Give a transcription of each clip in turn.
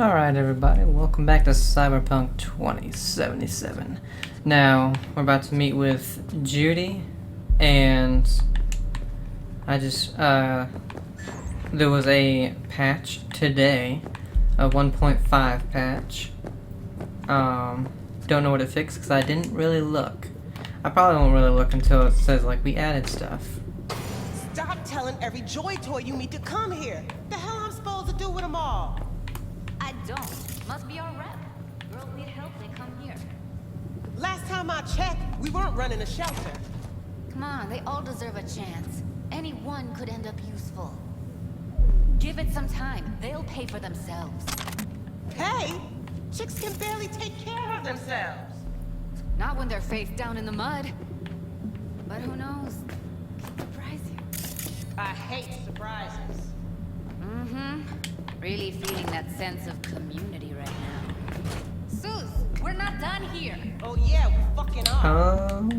Alright everybody, welcome back to Cyberpunk 2077. Now, we're about to meet with Judy, and there was a patch today, a 1.5 patch. Don't know what it fixed because I didn't really look. I probably won't really look until it says, like, we added stuff. Stop telling every Joy Toy you meet to come here. The hell I'm supposed to do with them all? I don't. Must be our rep. Girls need help, they come here. Last time I checked, we weren't running a shelter. Come on, they all deserve a chance. Any one could end up useful. Give it some time. They'll pay for themselves. Hey, chicks can barely take care of themselves. Not when they're face down in the mud. But who knows? Could surprise you. I hate surprises. Mm-hmm. Really feeling that sense of community right now. Sus, we're not done here. Oh yeah, we fucking are.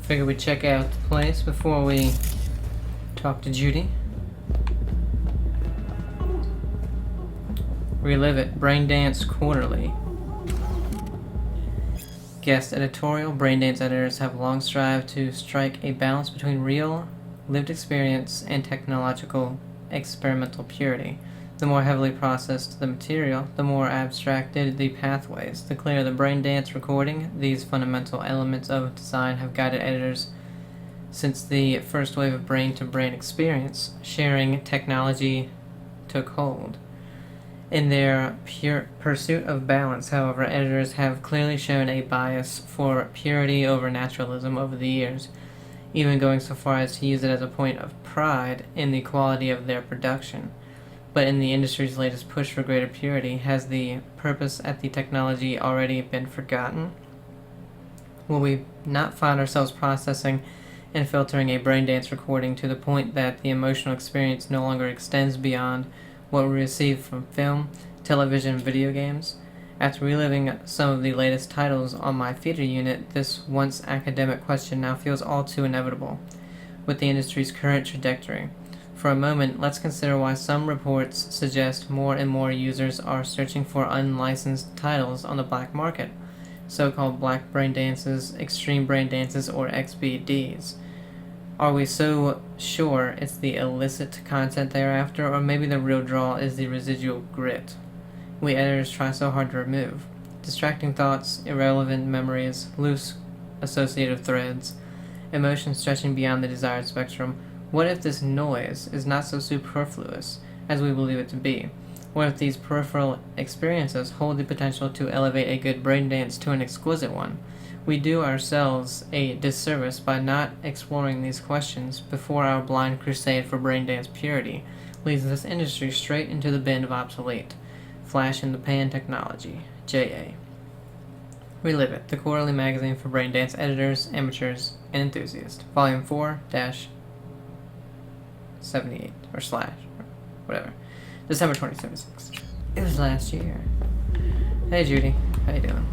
Figure we check out the place before we talk to Judy. Relive it. Braindance Quarterly. Guest editorial. Braindance editors have long strived to strike a balance between real, lived experience and technological experimental purity. The more heavily processed the material, the more abstracted the pathways. The clearer the Braindance recording, these fundamental elements of design have guided editors since the first wave of brain-to-brain experience. Sharing technology took hold. In their pure pursuit of balance, however, editors have clearly shown a bias for purity over naturalism over the years, even going so far as to use it as a point of pride in the quality of their production. But in the industry's latest push for greater purity, has the purpose at the technology already been forgotten? Will we not find ourselves processing and filtering a Braindance recording to the point that the emotional experience no longer extends beyond what we receive from film, television, and video games? After reliving some of the latest titles on my theater unit, this once academic question now feels all too inevitable with the industry's current trajectory. For a moment, let's consider why some reports suggest more and more users are searching for unlicensed titles on the black market, so-called black brain dances, extreme brain dances, or XBDs. Are we so sure it's the illicit content they're after, or maybe the real draw is the residual grit we editors try so hard to remove? Distracting thoughts, irrelevant memories, loose associative threads, emotions stretching beyond the desired spectrum. What if this noise is not so superfluous as we believe it to be? What if these peripheral experiences hold the potential to elevate a good brain dance to an exquisite one? We do ourselves a disservice by not exploring these questions before our blind crusade for brain dance purity leads this industry straight into the bin of obsolete, flash-in-the-pan technology. J.A. Relive It, the quarterly magazine for brain dance editors, amateurs, and enthusiasts. Volume 4-78 or slash or whatever. December 2076. It was last year. Hey Judy, how you doing?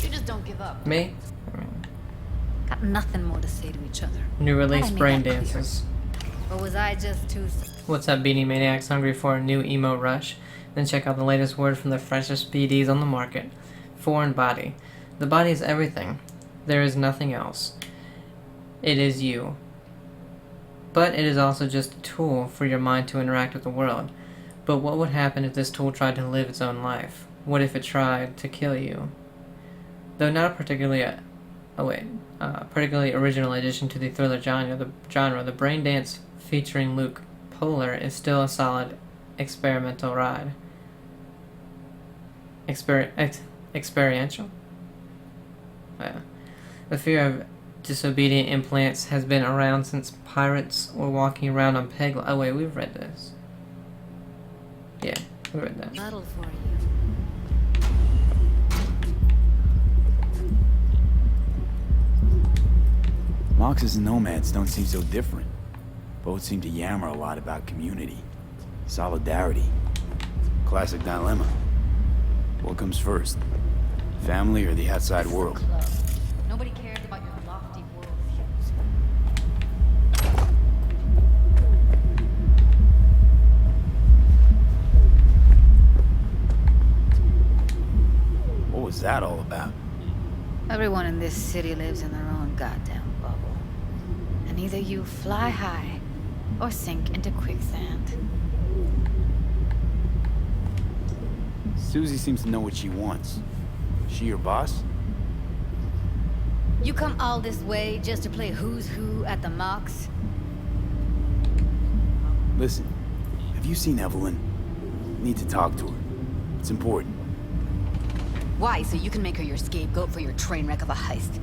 You just don't give up. Me? Got nothing more to say to each other. New release Thought I made brain that clear. dances. Or was I just too... What's up, Beanie Maniacs? Hungry for a new emo rush? Then check out the latest word from the freshest BDs on the market. Foreign body. The body is everything. There is nothing else. It is you. But it is also just a tool for your mind to interact with the world. But what would happen if this tool tried to live its own life? What if it tried to kill you? Though not a particularly original addition to the thriller genre, the brain dance featuring Luke Polar is still a solid experimental ride. Experiential? Yeah. The fear of disobedient implants has been around since pirates were walking around on peg. Oh wait, we've read this. Yeah, we read that. Battle for you. Moxes and nomads don't seem so different. Both seem to yammer a lot about community, solidarity. Classic dilemma. What comes first? Family or the outside world? Club. Nobody cares about your lofty worldviews. What was that all about? Everyone in this city lives in their own goddamn bubble. And either you fly high or sink into quicksand. Susie seems to know what she wants. She your boss? You come all this way just to play who's who at the Mox? Listen, have you seen Evelyn? Need to talk to her. It's important. Why? So you can make her your scapegoat for your train wreck of a heist.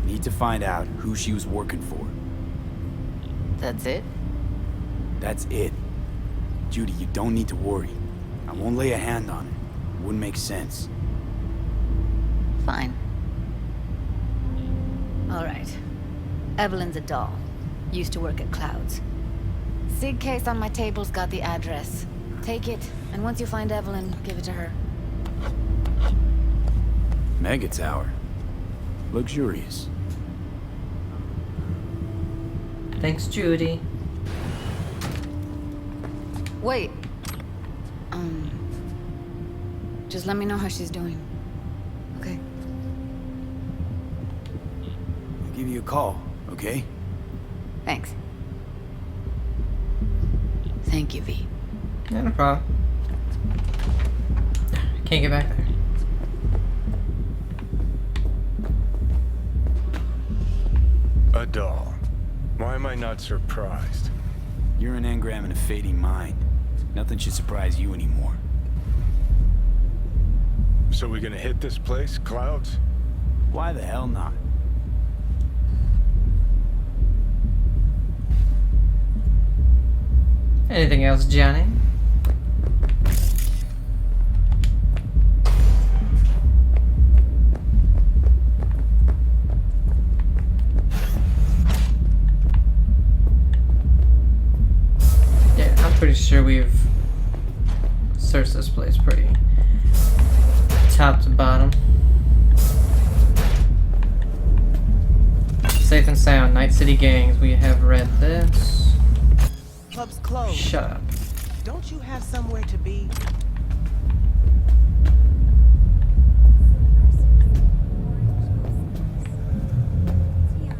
Need to find out who she was working for. That's it? That's it. Judy, you don't need to worry. I won't lay a hand on her. It wouldn't make sense. Fine. All right. Evelyn's a doll. Used to work at Clouds. Sig case on my table's got the address. Take it, and once you find Evelyn, give it to her. Mega Tower. Luxurious. Thanks, Judy. Wait. Just let me know how she's doing. Okay? I'll give you a call, okay? Thanks. Thank you, V. Yeah, no problem. Can't get back there. A doll. Why am I not surprised? You're an engram and a fading mind. Nothing should surprise you anymore. So we gonna hit this place, Clouds? Why the hell not? Anything else, Johnny? Yeah, I'm pretty sure we've searched this place pretty top to bottom. Safe and sound, Night City gangs. We have read this. Club's closed. Shut up. Don't you have somewhere to be?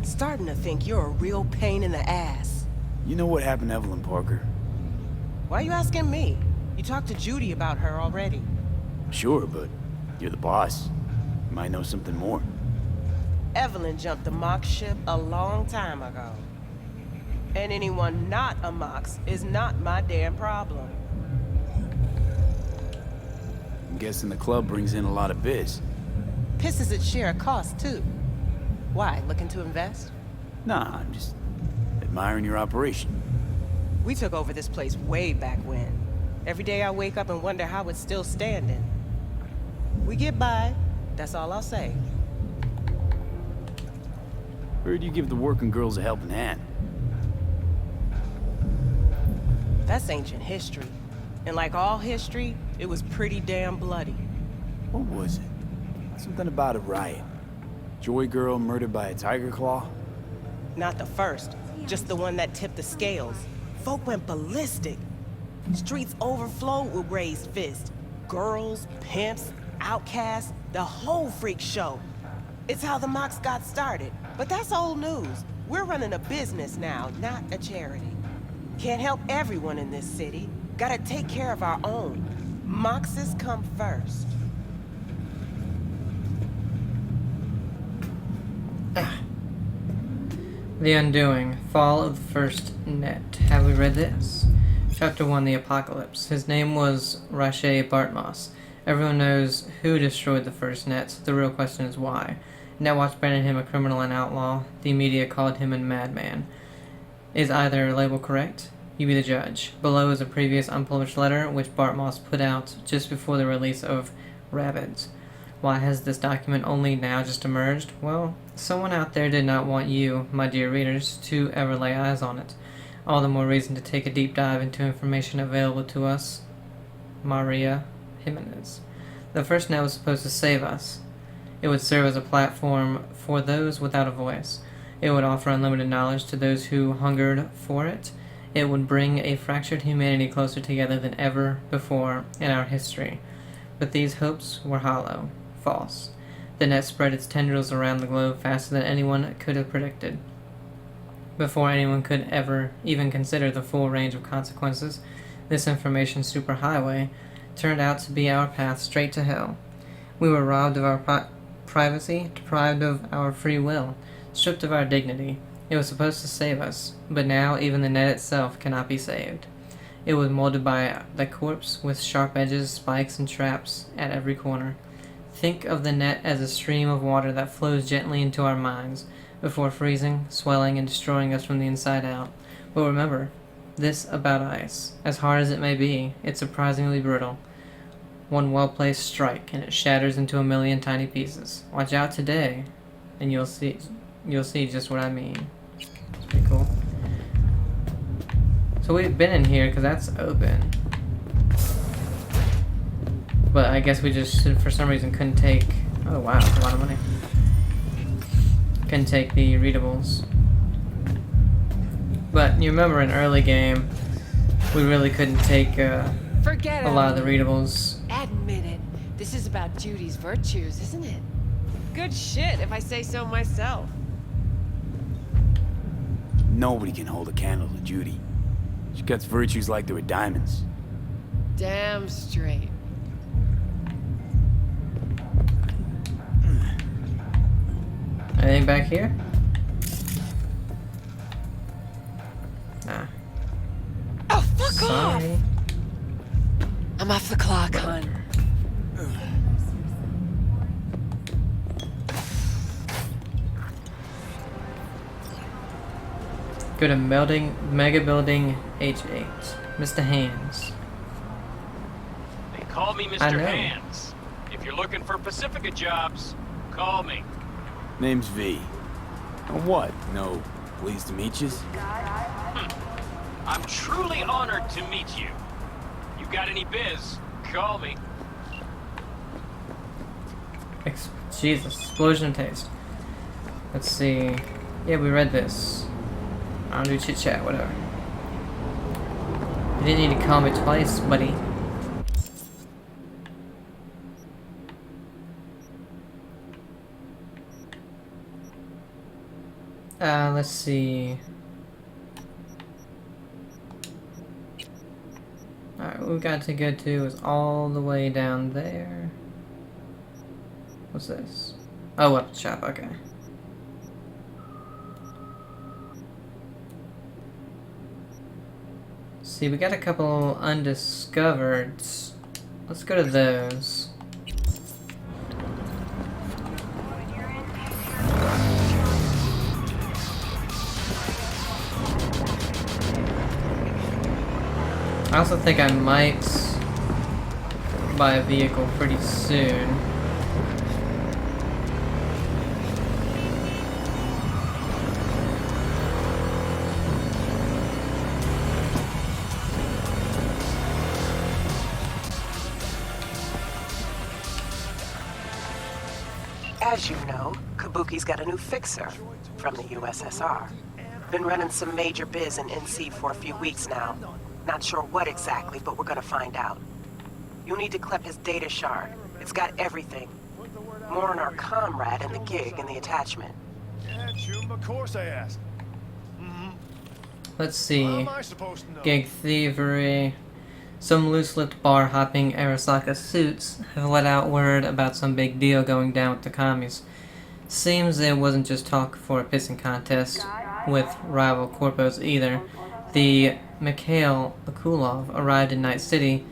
Starting to think you're a real pain in the ass. You know what happened to Evelyn Parker? Why are you asking me? You talked to Judy about her already. Sure, but you're the boss. You might know something more. Evelyn jumped the Mox ship a long time ago. And anyone not a Mox is not my damn problem. I'm guessing the club brings in a lot of biz. Pisses its share of cost, too. Why, looking to invest? Nah, I'm just admiring your operation. We took over this place way back when. Every day I wake up and wonder how it's still standing. We get by, that's all I'll say. Heard you give the working girls a helping hand. That's ancient history. And like all history, it was pretty damn bloody. What was it? Something about a riot. Joy girl murdered by a tiger claw? Not the first, just the one that tipped the scales. Folk went ballistic. Streets overflowed with raised fists. Girls, pimps, outcasts, the whole freak show. It's how the Mox got started. But that's old news. We're running a business now, not a charity. Can't help everyone in this city. Gotta take care of our own. Moxes come first. The Undoing. Fall of the First Net. Have we read this? Chapter 1, The Apocalypse. His name was Rache Bartmoss. Everyone knows who destroyed the first net. The real question is why. Netwatch branded him a criminal and outlaw. The media called him a madman. Is either label correct? You be the judge. Below is a previous unpublished letter which Bartmoss put out just before the release of Rabbids. Why has this document only now just emerged? Well, someone out there did not want you, my dear readers, to ever lay eyes on it. All the more reason to take a deep dive into information available to us. Maria Jimenez. The first net was supposed to save us. It would serve as a platform for those without a voice. It would offer unlimited knowledge to those who hungered for it. It would bring a fractured humanity closer together than ever before in our history. But these hopes were hollow, false. The net spread its tendrils around the globe faster than anyone could have predicted. Before anyone could ever even consider the full range of consequences, this information superhighway turned out to be our path straight to hell. We were robbed of our privacy, deprived of our free will, stripped of our dignity. It was supposed to save us, but now even the net itself cannot be saved. It was molded by the corpse with sharp edges, spikes, and traps at every corner. Think of the net as a stream of water that flows gently into our minds, before freezing, swelling, and destroying us from the inside out. But remember, this about ice. As hard as it may be, it's surprisingly brittle. One well-placed strike, and it shatters into a million tiny pieces. Watch out today, and you'll see just what I mean. It's pretty cool. So we've been in here because that's open. But I guess we just, for some reason, couldn't take... Oh wow, that's a lot of money. Couldn't take the readables. But you remember in early game, we really couldn't take Forget a lot of the readables. Admit it. This is about Judy's virtues, isn't it? Good shit, if I say so myself. Nobody can hold a candle to Judy. She cuts virtues like they were diamonds. Damn straight. Anything back here? Nah. Oh, fuck off! Sorry. I'm off the clock, hon. Go to Mega Building H8. Mr. Hands. They call me I Mr. know. Hands. If you're looking for Pacifica jobs, call me. Name's V. What? No, pleased to meet yous? I'm truly honored to meet you. You got any biz, call me. Jesus. Explosion of taste. Let's see. Yeah, we read this. I don't do chit chat, whatever. You didn't need to call me twice, buddy. Let's see. Alright, what we've got to go to is all the way down there. What's this? Oh, weapon shop, okay. See, we got a couple undiscovered. Let's go to those. I also think I might buy a vehicle pretty soon. As you know, Kabuki's got a new fixer from the USSR. Been running some major biz in NC for a few weeks now. Not sure what exactly, but we're gonna find out. You'll need to clip his data shard. It's got everything. More on our comrade and the gig in the attachment. Yeah, June, of course I asked. Let's How see. am I supposed to know? Gig thievery. Some loose-lipped bar-hopping Arasaka suits have let out word about some big deal going down with the commies. Seems it wasn't just talk for a pissing contest with rival corpos either. The Mikhail Akulov arrived in Night City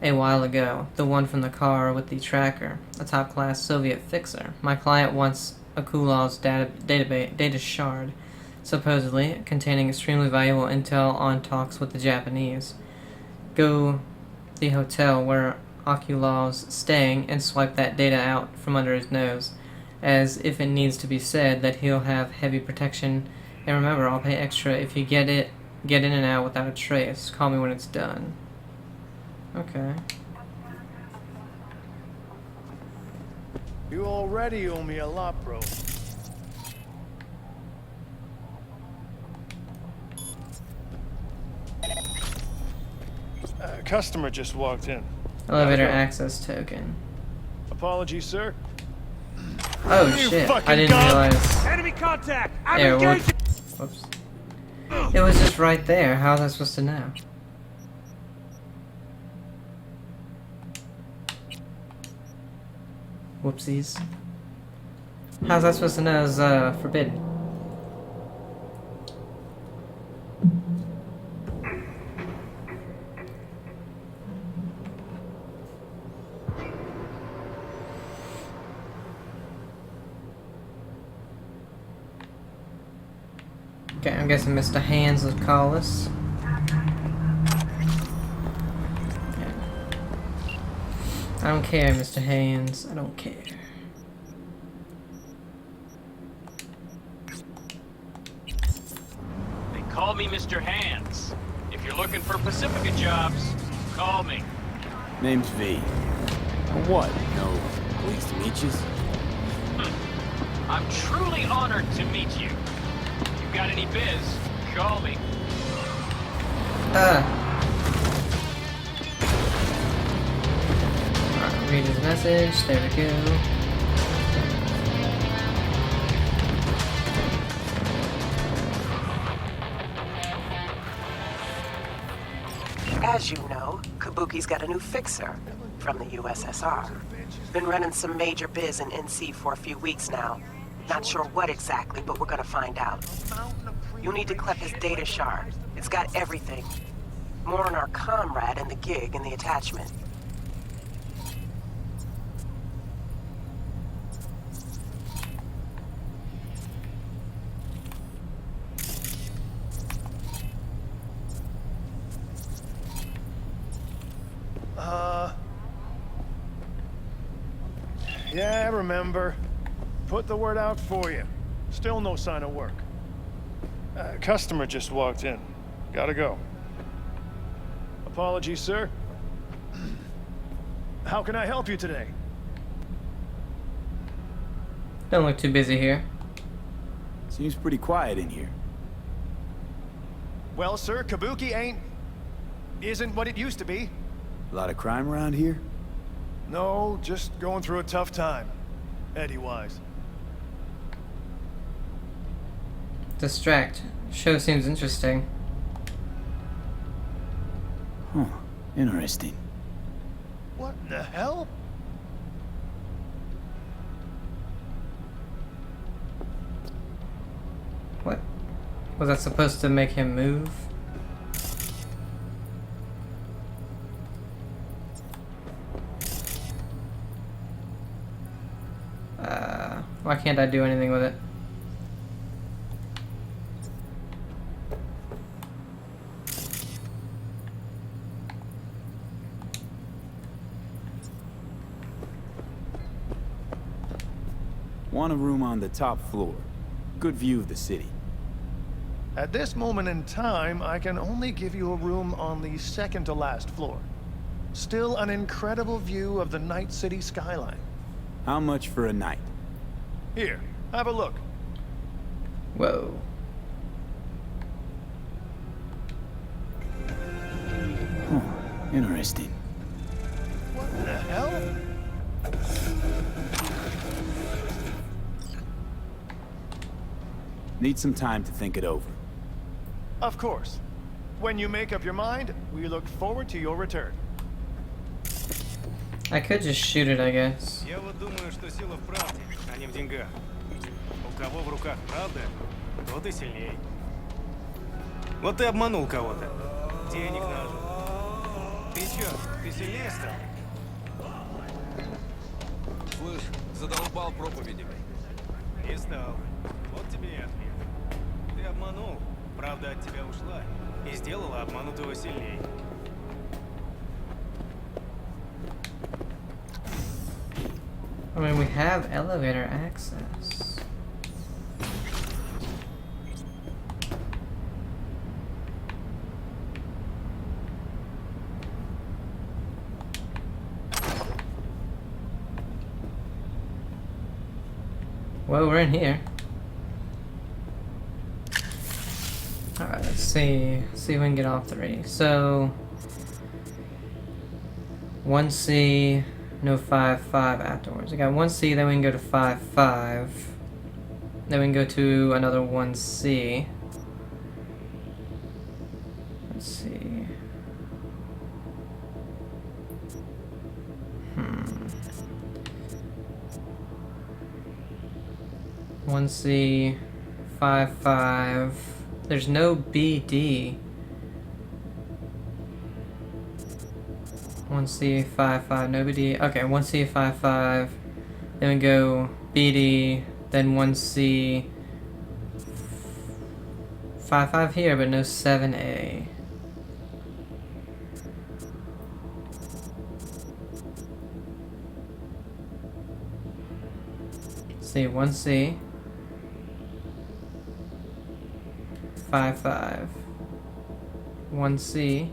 a while ago, the one from the car with the tracker, a top-class Soviet fixer. My client wants Akulov's data shard, supposedly containing extremely valuable intel on talks with the Japanese. Go the hotel where Oculus staying and swipe that data out from under his nose, as if it needs to be said that he'll have heavy protection. And remember, I'll pay extra if you get in and out without a trace. Call me when it's done. Okay. You already owe me a lot, bro. Customer just walked in. Elevator access token. Apologies, sir. Oh You shit, fucking I didn't gun! realize. Enemy contact! I'm Yeah, engaged! whoops. It was just right there. How was I supposed to know? Whoopsies. How's I supposed to know it's forbidden? Okay, I'm guessing Mr. Hands will call us. Yeah. I don't care, Mr. Hands. I don't care. They call me Mr. Hands. If you're looking for Pacifica jobs, call me. Name's V. What? No, pleased to meet you. I'm truly honored to meet you. You got any biz, call me. Alright, read his message. There we go. As you know, Kabuki's got a new fixer from the USSR. Been running some major biz in NC for a few weeks now. Not sure what exactly, but we're gonna find out. You'll need to clip his data shard. It's got everything. More on our comrade and the gig in the attachment. Yeah, I remember. Put the word out for you. Still no sign of work. Customer just walked in. Gotta go. Apologies, sir. How can I help you today? Don't look too busy here. Seems pretty quiet in here. Well, sir, Kabuki isn't what it used to be. A lot of crime around here? No, just going through a tough time. Eddie-wise. Distract. Show seems interesting. Huh. Interesting. What the hell? What? Was that supposed to make him move? Why can't I do anything with it? Want a room on the top floor. Good view of the city. At this moment in time, I can only give you a room on the second to last floor. Still an incredible view of the Night City skyline. How much for a night? Here, have a look. Whoa. Huh. Interesting. What the hell? Need some time to think it over. Of course. When you make up your mind, we look forward to your return. I could just shoot it, I guess. Я вот думаю, что сила в правде, а не в деньгах. У кого в руках правда, тот и сильней. Вот ты обманул кого-то. Денег нажил. Ты чё, ты сильнее стал? Слышь, задолбал проповедями. Не стал. Вот тебе и ответ. Ты обманул, правда от тебя ушла и сделала обманутого сильней. I mean, we have elevator access. Well, we're in here. Alright, let's see. See if we can get all three. So 1C, no 5-5 afterwards. We got 1C, then we can go to 5-5. Then we can go to another 1C. Let's see. 1C, 5-5. There's no BD. 1C, 5-5, no BD. Okay, 1C, 5-5. Then we go BD, then 1C, 5-5 here, but no 7A. See, 1C, 5-5, 1C,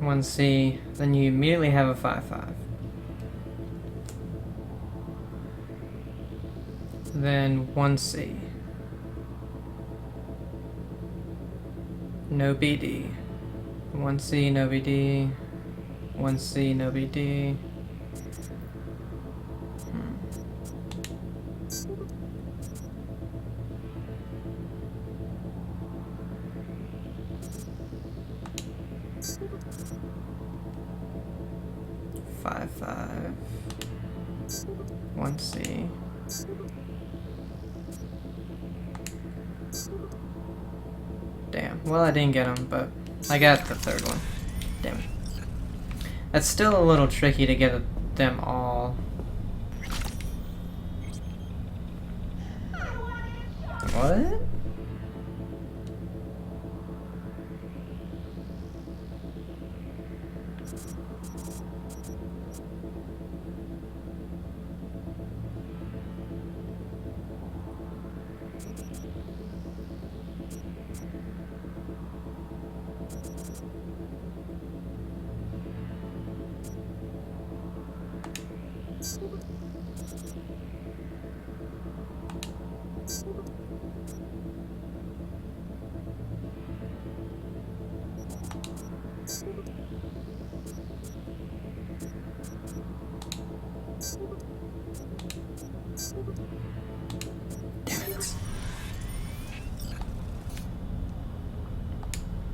One C, then you immediately have a 5-5. Then 1C. No BD. 1C, no BD. 1C, no BD. Five, 1C. Damn. Well, I didn't get them, but I got the third one. Damn it. That's still a little tricky to get them all. What?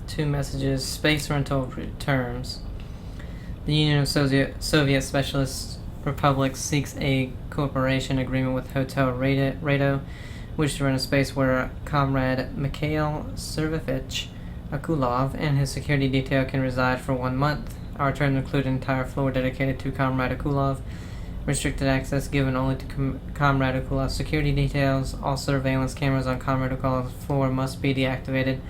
Two messages. Space rental terms. The Union of Soviet Specialist Republics seeks a cooperation agreement with Hotel Rado, which to rent a space where Comrade Mikhail Servevich Akulov and his security detail can reside for 1 month. Our terms include an entire floor dedicated to Comrade Akulov, restricted access given only to Comrade Akulov's security details. All surveillance cameras on Comrade Akulov's floor must be deactivated.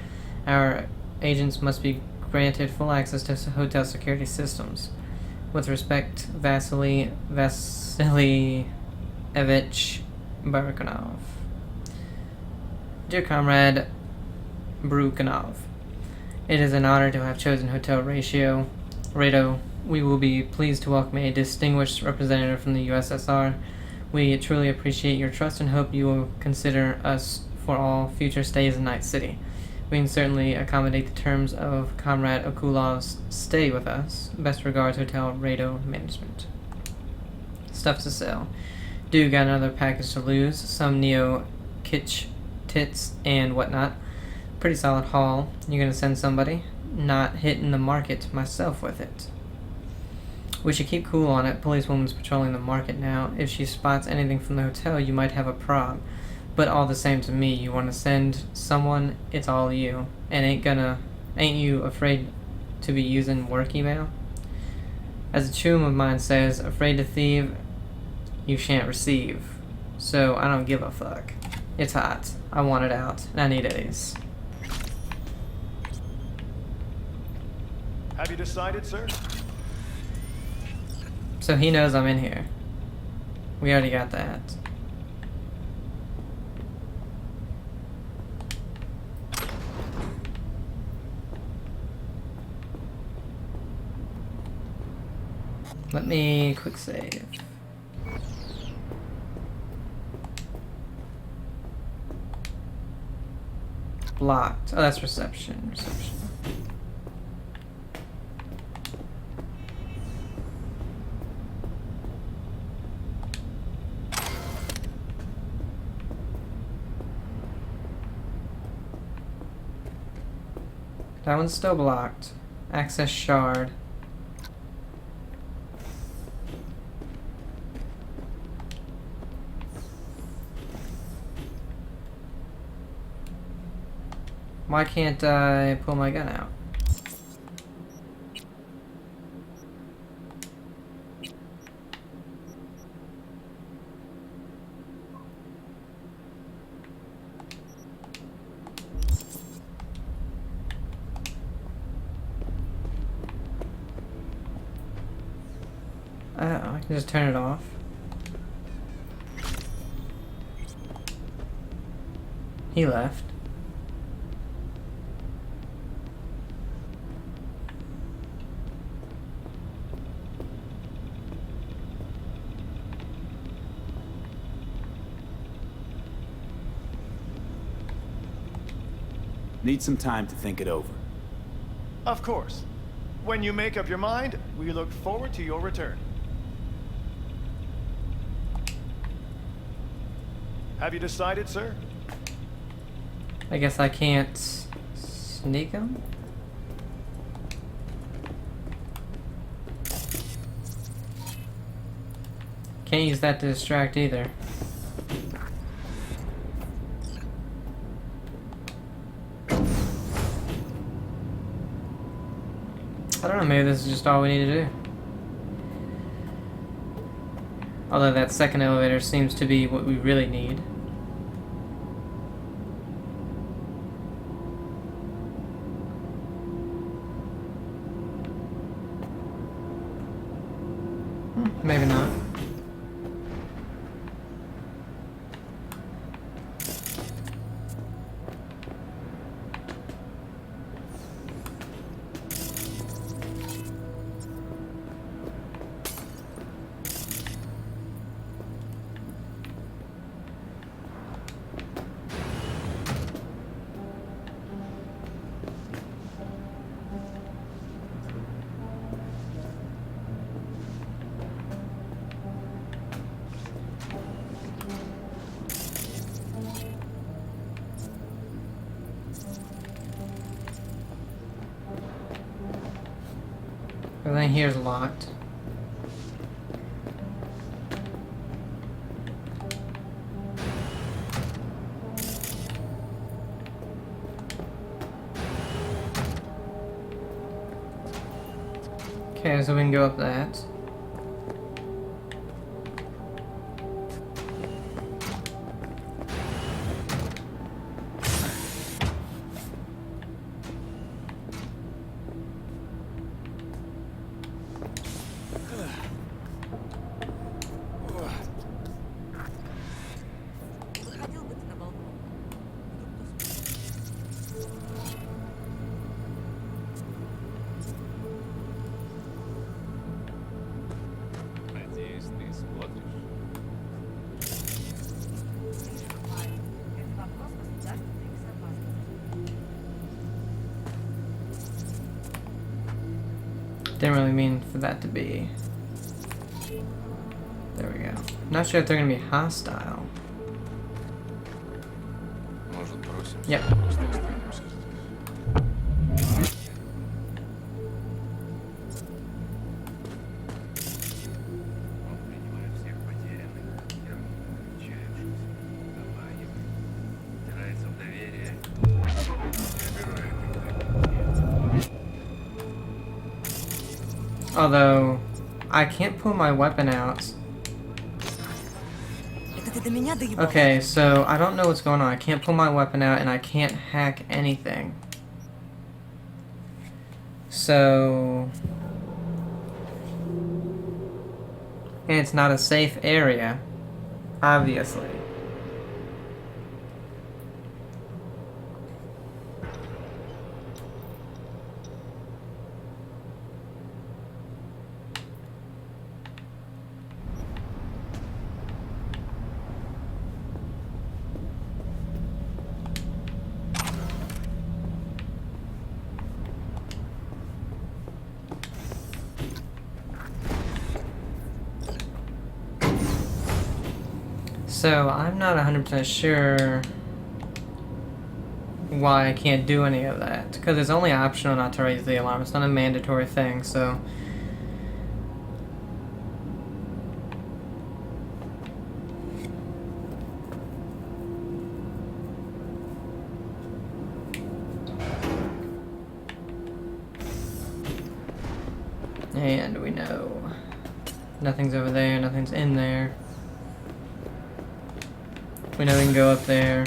Our agents must be granted full access to hotel security systems. With respect, Vasily Evich Barukanov. Dear Comrade Barukanov, it is an honor to have chosen Hotel Rado. We will be pleased to welcome a distinguished representative from the USSR. We truly appreciate your trust and hope you will consider us for all future stays in Night City. We can certainly accommodate the terms of Comrade Akulov's stay with us. Best regards, Hotel Rado Management. Stuff to sell. Dude got another package to lose. Some neo kitsch tits and whatnot. Pretty solid haul. You gonna send somebody? Not hitting the market myself with it. We should keep cool on it. Policewoman's patrolling the market now. If she spots anything from the hotel, you might have a prob. But all the same to me, you want to send someone, it's all you. And ain't you afraid to be using work email? As a chum of mine says, afraid to thieve, you shan't receive. So I don't give a fuck. It's hot. I want it out. And I need Ace. Have you decided, sir? So he knows I'm in here. We already got that. Let me quick save. Blocked. Oh, that's reception. Reception. That one's still blocked. Access shard. Why can't I pull my gun out? I can just turn it off. He left. Need some time to think it over. Of course. When you make up your mind, we look forward to your return. Have you decided, sir? I guess I can't sneak him? Can't use that to distract either. I don't know, maybe this is just all we need to do. Although that second elevator seems to be what we really need. Maybe not. Everything here is locked. Okay, so we can go up that. Didn't really mean for that to be. There we go. Not sure if they're gonna be hostile. Yep. Although, I can't pull my weapon out. Okay, so I don't know what's going on. I can't pull my weapon out and I can't hack anything. So... And it's not a safe area, obviously. So, I'm not 100% sure why I can't do any of that. Because it's only optional not to raise the alarm. It's not a mandatory thing, so... And we know nothing's over there, nothing's in there. We know we can go up there.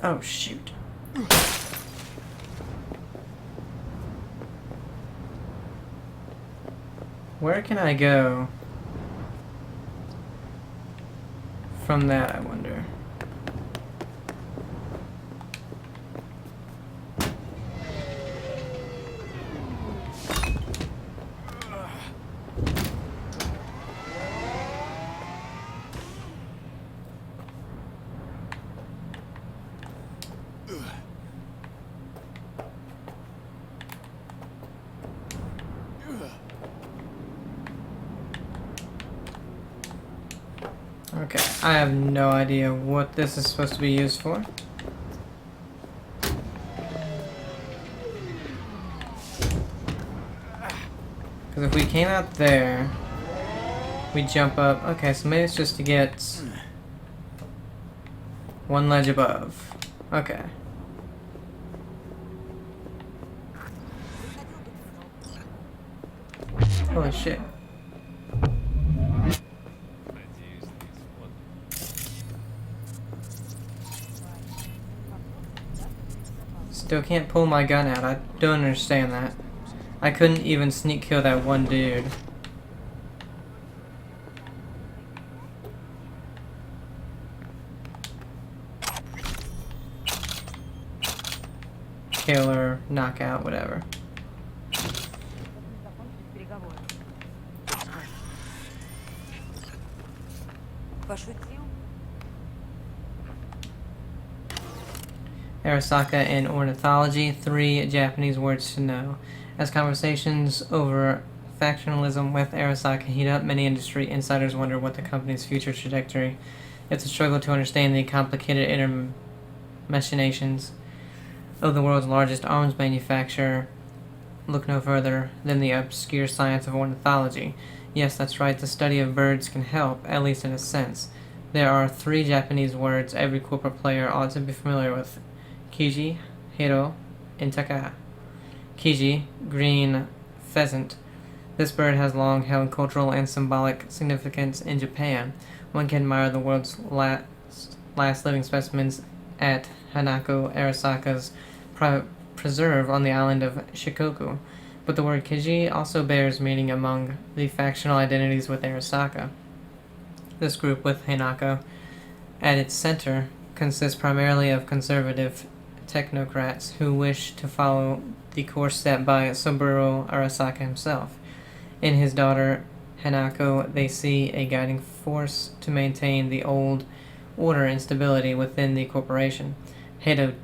Oh, shoot. Where can I go from that, I wonder? Okay, I have no idea what this is supposed to be used for. Because if we came out there, we jump up. Okay, so maybe it's just to get one ledge above. Okay. Holy shit. Still can't pull my gun out. I don't understand that. I couldn't even sneak kill that one dude. Killer, knockout, whatever. Arasaka in ornithology, 3 Japanese words to know. As conversations over factionalism with Arasaka heat up, many industry insiders wonder what the company's future trajectory. It's a struggle to understand the complicated inner machinations of the world's largest arms manufacturer. Look no further than the obscure science of ornithology. Yes, that's right, the study of birds can help, at least in a sense. There are 3 Japanese words every corporate player ought to be familiar with. Kiji, Hiro, and Taka. Kiji, green pheasant. This bird has long held cultural and symbolic significance in Japan. One can admire the world's last living specimens at Hanako Arasaka's preserve on the island of Shikoku. But the word Kiji also bears meaning among the factional identities with Arasaka. This group with Hanako at its center consists primarily of conservative technocrats who wish to follow the course set by Saburo Arasaka himself. In his daughter Hanako, they see a guiding force to maintain the old order and stability within the corporation. Hado,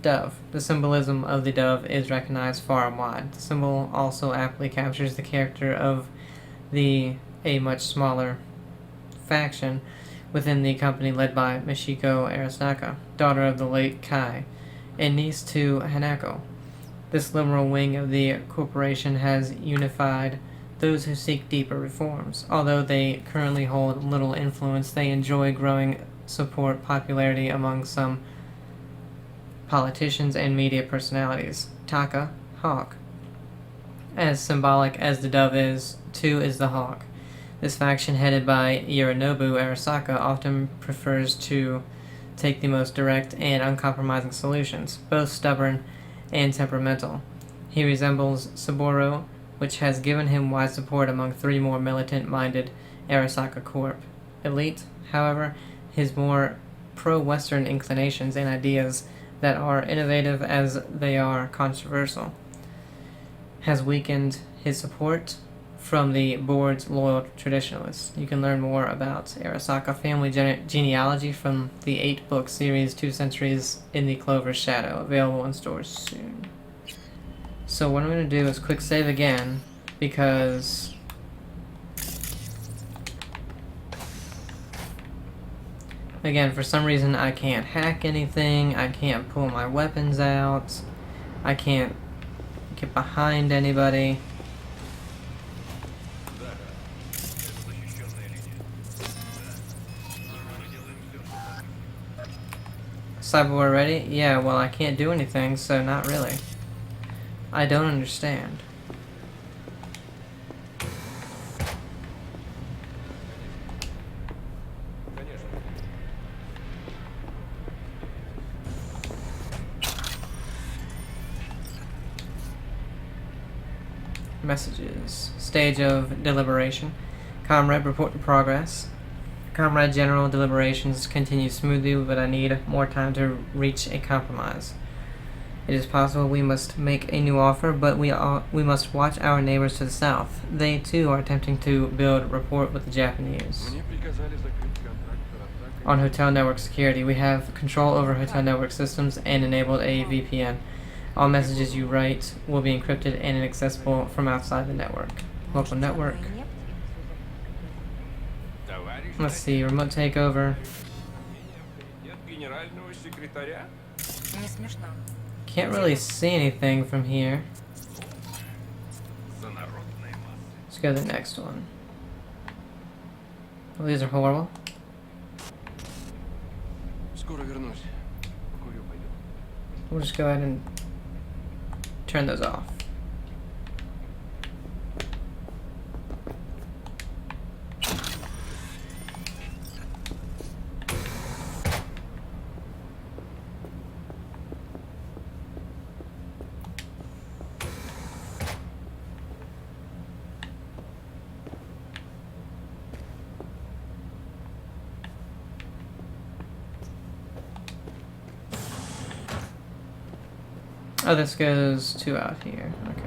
dove. The symbolism of the dove is recognized far and wide. The symbol also aptly captures the character of a much smaller faction within the company led by Michiko Arasaka, daughter of the late Kai, and niece to Hanako. This liberal wing of the corporation has unified those who seek deeper reforms. Although they currently hold little influence, they enjoy growing support popularity among some politicians and media personalities. Taka, hawk. As symbolic as the dove is, too is the hawk. This faction, headed by Yorinobu Arasaka, often prefers to take the most direct and uncompromising solutions, both stubborn and temperamental. He resembles Saburo, which has given him wide support among three more militant-minded Arasaka Corp. Elite, however, his more pro-Western inclinations and ideas that are innovative as they are controversial, has weakened his support from the board's loyal traditionalists. You can learn more about Arasaka family genealogy from the 8-book series 2 Centuries in the Clover's Shadow, available in stores soon. So what I'm going to do is quick save again, because again, for some reason I can't hack anything, I can't pull my weapons out, I can't get behind anybody. Cyberpunk ready? Yeah, well I can't do anything, so not really. I don't understand. Messages. Stage of deliberation. Comrade, report to progress. Comrade, general deliberations continue smoothly, but I need more time to reach a compromise. It is possible we must make a new offer, but we must watch our neighbors to the south. They too are attempting to build rapport with the Japanese. On hotel network security, we have control over hotel network systems and enabled a VPN. All messages you write will be encrypted and inaccessible from outside the network. Local network. Let's see, remote takeover. Can't really see anything from here. Let's go to the next one. Well, these are horrible. We'll just go ahead and turn those off. Oh, this goes to out here. Okay.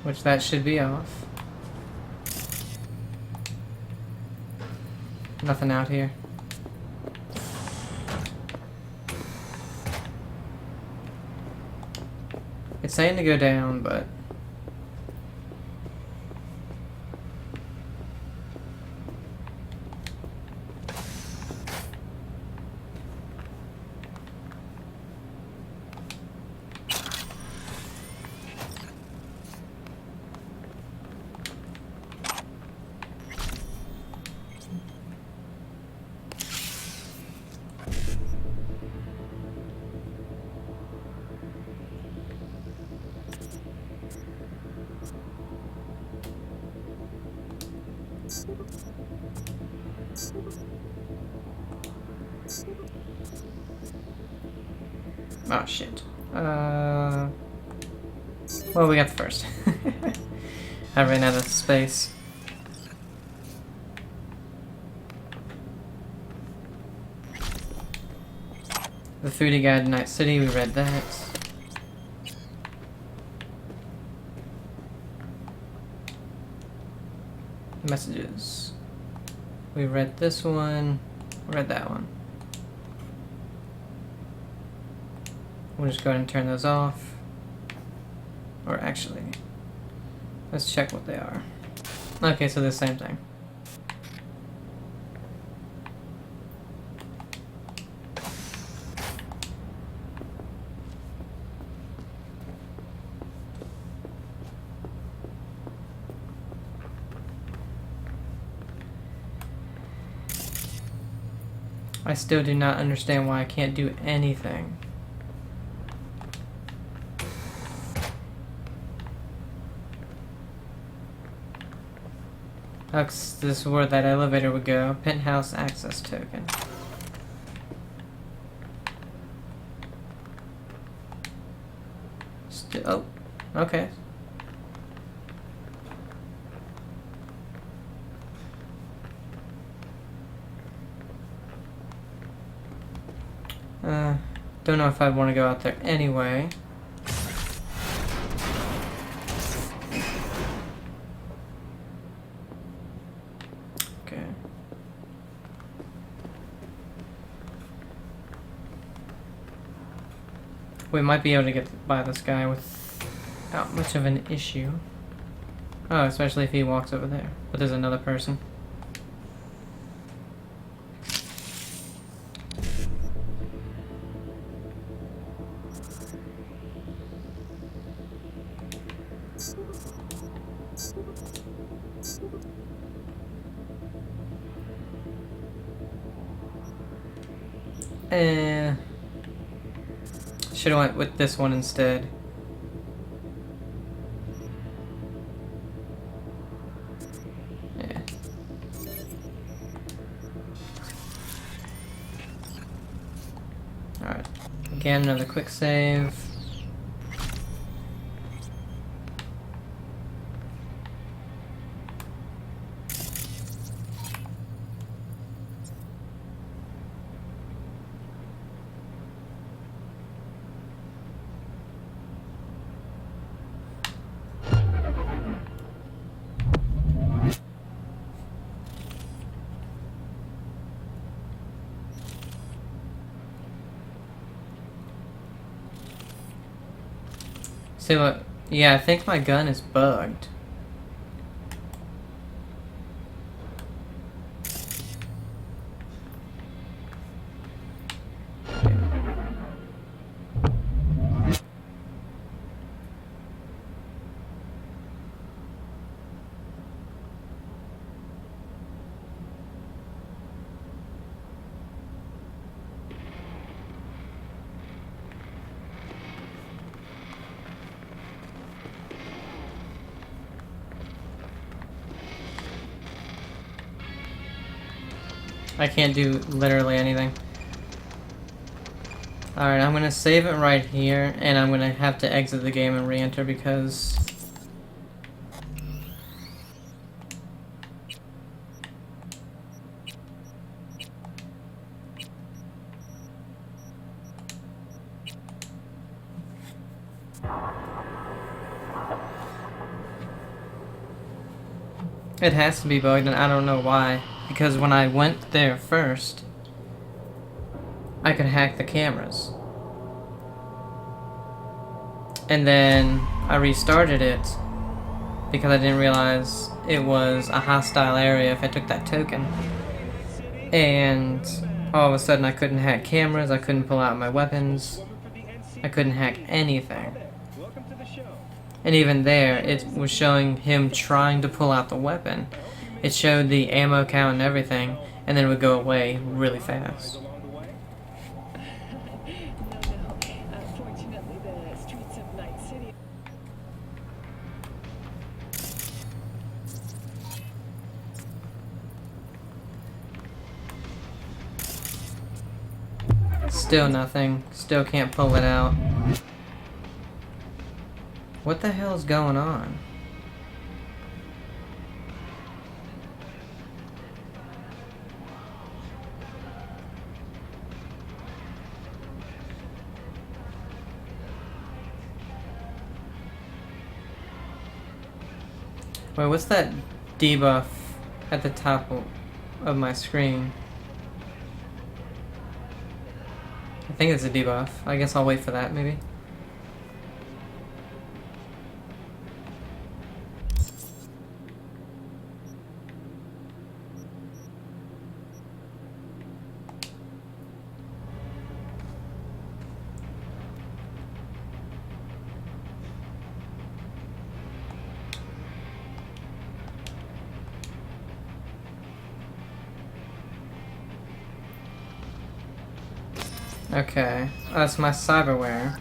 Which that should be off. Nothing out here. It's saying to go down, but oh shit. Well, we got the first. I ran out of space. The Foodie Guide to Night City, we read that. Messages. We read this one. Read that one. We'll just go ahead and turn those off. Or actually, let's check what they are. Okay, so the same thing. I still do not understand why I can't do anything. This is where that elevator would go. Penthouse access token. Oh, okay. Don't know if I'd want to go out there anyway. Okay. We might be able to get by this guy without much of an issue. Oh, especially if he walks over there. But there's another person. Should have went with this one instead. Yeah. Alright. Again, another quick save. See what? Yeah, I think my gun is bugged. I can't do literally anything. Alright, I'm gonna save it right here, and I'm gonna have to exit the game and re-enter because... it has to be bugged, and I don't know why. Because when I went there first, I could hack the cameras. And then I restarted it because I didn't realize it was a hostile area if I took that token. And all of a sudden I couldn't hack cameras, I couldn't pull out my weapons, I couldn't hack anything. And even there, it was showing him trying to pull out the weapon. It showed the ammo count and everything, and then it would go away really fast. Still nothing. Still can't pull it out. What the hell is going on? Wait, what's that debuff at the top of my screen. I think it's a debuff. I guess I'll wait for that, maybe. Okay, that's my cyberware.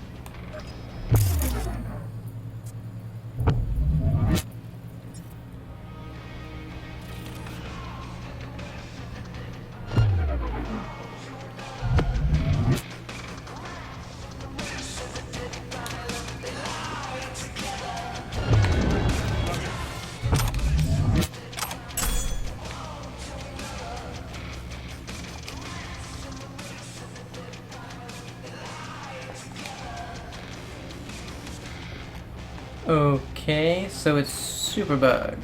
Okay, so it's super bugged.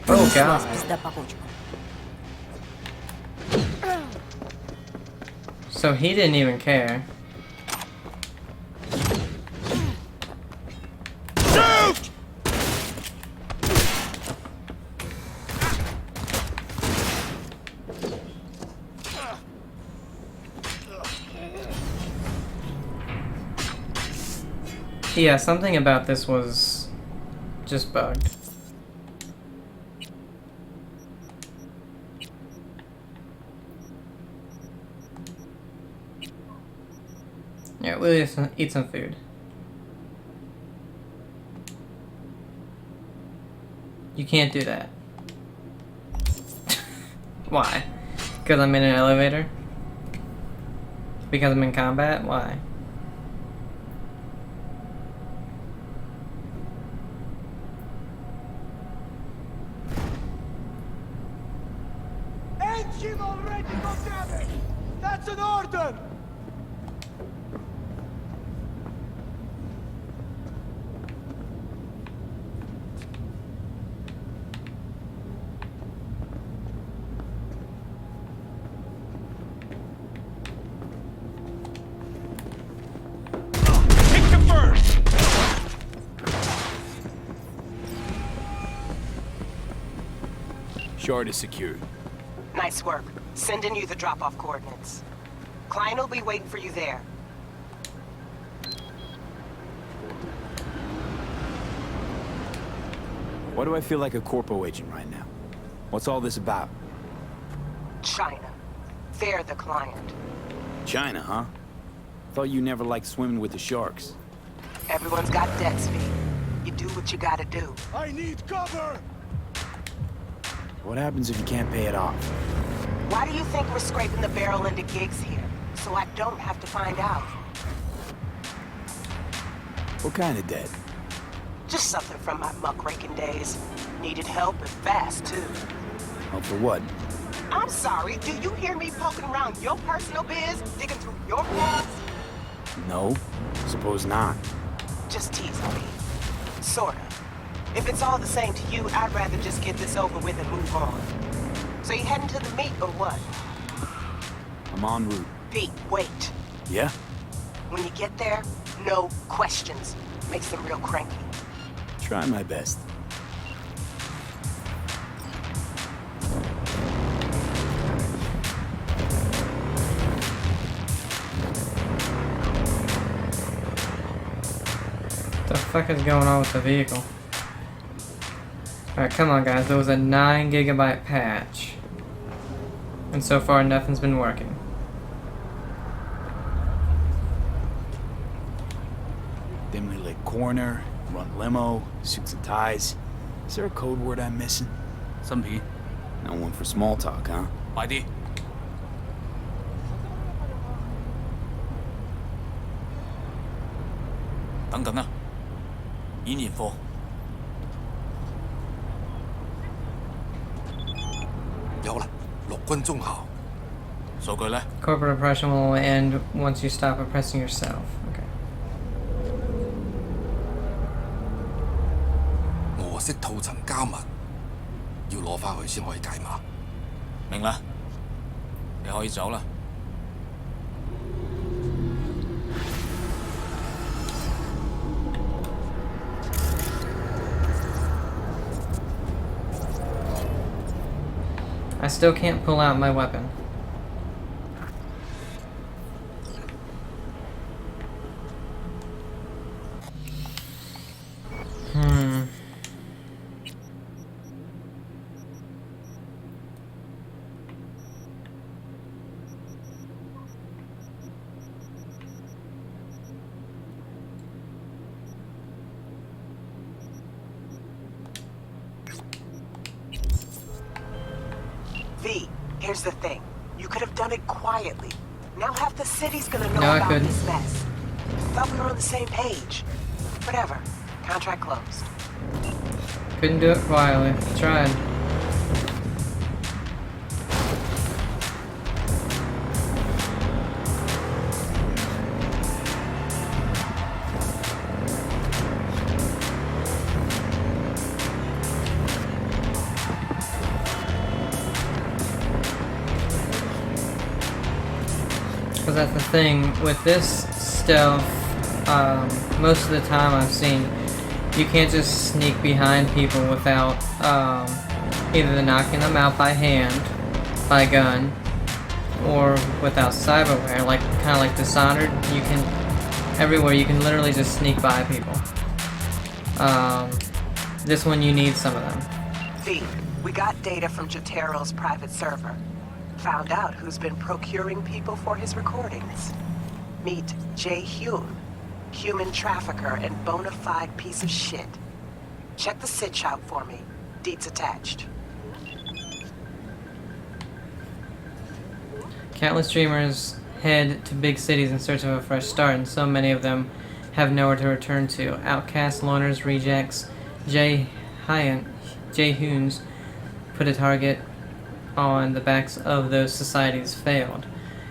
Oh god. So he didn't even care. Yeah, something about this was just bugged. Yeah, we'll eat some food. You can't do that. Why? Because I'm in an elevator? Because I'm in combat? Why? Engine already got damaged! That's an order! Shard is secured. Nice work. Sending you the drop-off coordinates. Client will be waiting for you there. Why do I feel like a corpo agent right now? What's all this about? China. They're the client. China, huh? Thought you never liked swimming with the sharks. Everyone's got debts, V. You do what you gotta do. I need cover! What happens if you can't pay it off? Why do you think we're scraping the barrel into gigs here? So I don't have to find out. What kind of debt? Just something from my muckraking days. Needed help and fast, too. Help for what? I'm sorry, do you hear me poking around your personal biz? Digging through your past? No, suppose not. Just teasing me. Sorta. If it's all the same to you, I'd rather just get this over with and move on. So you heading to the meet or what? I'm en route. Pete, wait. Yeah? When you get there, no questions. Makes them real cranky. Try my best. What the fuck is going on with the vehicle? Alright, come on guys, there was a 9 GB patch. And so far nothing's been working. Dimly lit corner, run limo, suits and ties. Is there a code word I'm missing? 新片 No one for small talk, huh? 快啲！等緊啊！演驗課。有啦，6軍中校。數據呢？ Corporate oppression will end once you stop oppressing yourself. Okay. 我識套層加密，要攞翻去先可以解碼。明啦，你可以走啦。I still can't pull out my weapon. V, here's the thing. You could have done it quietly. Now half the city's gonna know No, I about couldn't. this mess. Thought we were on the same page. Whatever. Contract closed. Couldn't do it quietly. Tried. Because that's the thing with this stealth. Most of the time I've seen, you can't just sneak behind people without either knocking them out by hand, by gun, or without cyberware. Like kind of like Dishonored, you can everywhere you can literally just sneak by people. This one you need some of them. V, we got data from Jotero's private server. Found out who's been procuring people for his recordings. Meet Jay Hume, human trafficker and bona fide piece of shit. Check the sitch out for me. Deets attached. Countless dreamers head to big cities in search of a fresh start, and so many of them have nowhere to return to. Outcasts, loners, rejects. Jay Hunes put a target on the backs of those societies failed,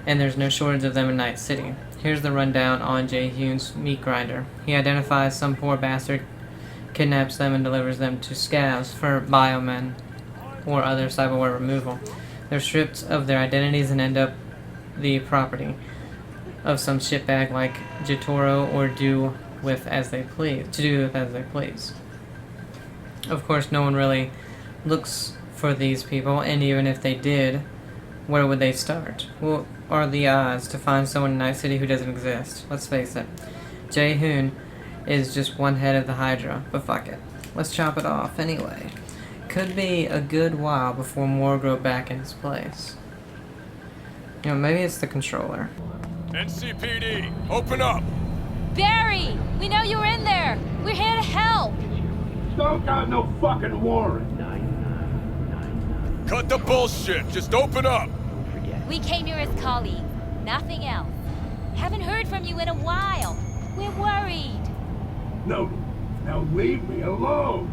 and there's no shortage of them in Night City. Here's the rundown on Jay Hune's meat grinder. He identifies some poor bastard, kidnaps them, and delivers them to scavs for biomen or other cyberware removal. They're stripped of their identities and end up the property of some shitbag like Jotaro, or do with as they please. Of course, no one really looks for these people, and even if they did, where would they start? What are the odds to find someone in Night City who doesn't exist? Let's face it, Jay Hoon is just one head of the Hydra, but fuck it. Let's chop it off anyway. Could be a good while before more grow back in its place. You know, maybe it's the controller. NCPD, open up! Barry! We know you were in there! We're here to help! Don't got no fucking warrant! Cut the bullshit, just open up! We came here as colleagues, nothing else. Haven't heard from you in a while. We're worried. No, now leave me alone!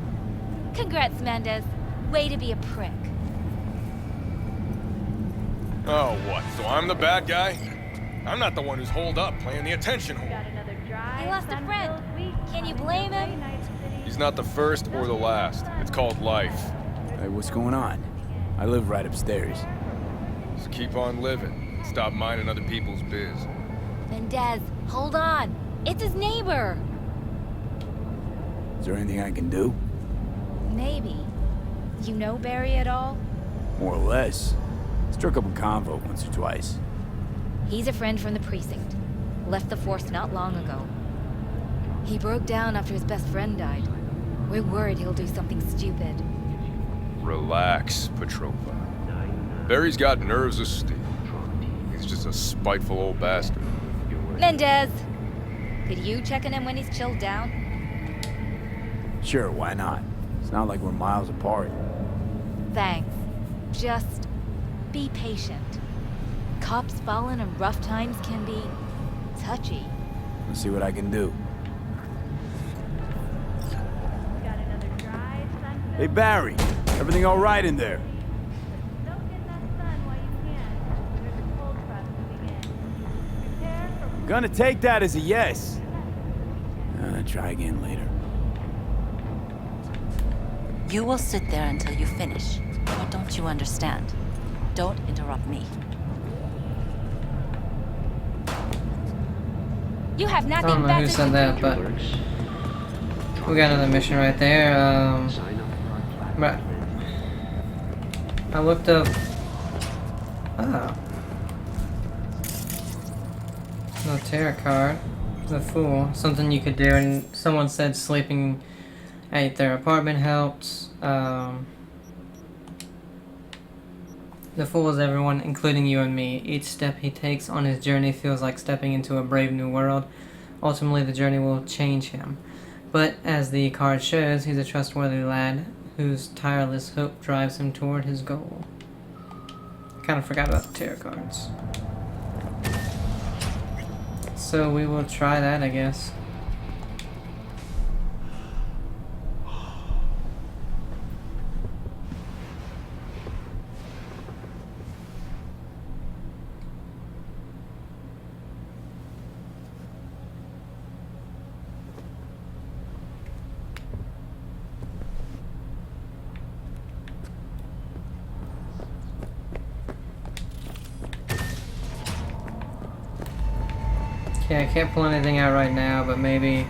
Congrats, Mendez. Way to be a prick. Oh, what? So I'm the bad guy? I'm not the one who's holed up playing the attention whore. He lost a friend. Can you blame him? He's not the first or the last. It's called life. Hey, what's going on? I live right upstairs. Just keep on living. Stop minding other people's biz. Mendez, hold on. It's his neighbor. Is there anything I can do? Maybe. You know Barry at all? More or less. Struck up a convo once or twice. He's a friend from the precinct. Left the force not long ago. He broke down after his best friend died. We're worried he'll do something stupid. Relax, Petrova. Barry's got nerves of steel. He's just a spiteful old bastard. Mendez! Could you check on him when he's chilled down? Sure, why not? It's not like we're miles apart. Thanks. Just be patient. Cops falling in rough times can be touchy. Let's see what I can do. Hey, Barry! Everything all right in there? Gonna take that as a yes. Try again later. You will sit there until you finish. What don't you understand? Don't interrupt me. You have I nothing don't know better who to said that, but we got another mission right there. But I looked up. Oh. No tarot card. The Fool. Something you could do, and someone said sleeping at their apartment helps. The Fool is everyone, including you and me. Each step he takes on his journey feels like stepping into a brave new world. Ultimately, the journey will change him. But, as the card shows, he's a trustworthy lad whose tireless hope drives him toward his goal. Kind of forgot about the tarot cards. So we will try that, I guess. Okay, I can't pull anything out right now, but maybe...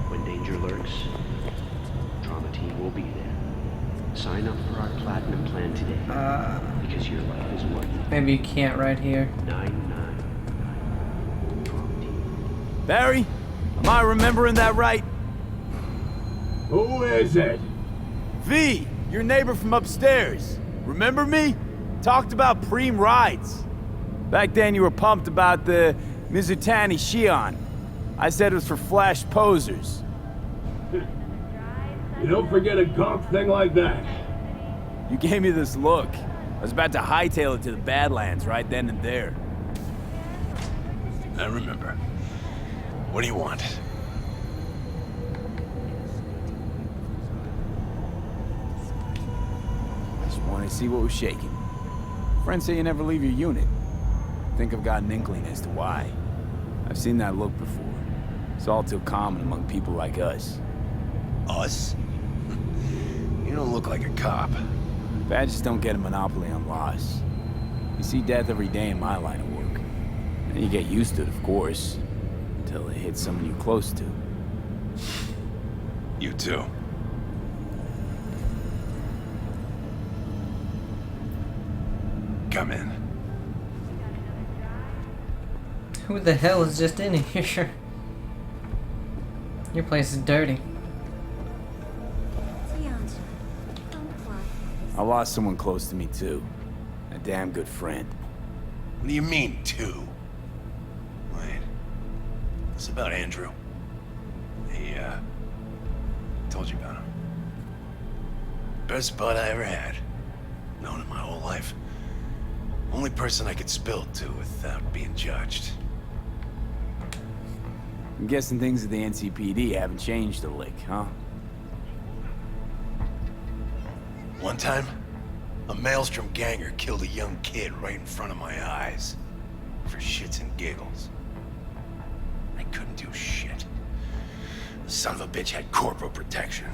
When danger lurks, Trauma Team will be there. Sign up for our Platinum plan today, because your life is worth it. Maybe you can't right here. 999 Trauma Team. Barry? Am I remembering that right? Who is it? V, your neighbor from upstairs. Remember me? Talked about preem rides. Back then you were pumped about the Mizutani Shion. I said it was for flash posers. You don't forget a gawk thing like that. You gave me this look. I was about to hightail it to the Badlands right then and there. I remember. What do you want? Just wanted to see what was shaking. Friends say you never leave your unit. Think I've got an inkling as to why. I've seen that look before. It's all too common among people like us. Us? You don't look like a cop. Badges don't get a monopoly on loss. You see death every day in my line of work. And you get used to it, of course, until it hits someone you're close to. You too. Come in. Who the hell is just in here? Your place is dirty. I lost someone close to me too. A damn good friend. What do you mean, two? Wait. It's about Andrew. He, told you about him. Best bud I ever had. Known him my whole life. Only person I could spill to without being judged. I'm guessing things at the NCPD haven't changed a lick, huh? One time, a Maelstrom ganger killed a young kid right in front of my eyes. For shits and giggles. I couldn't do shit. The son of a bitch had corporal protection.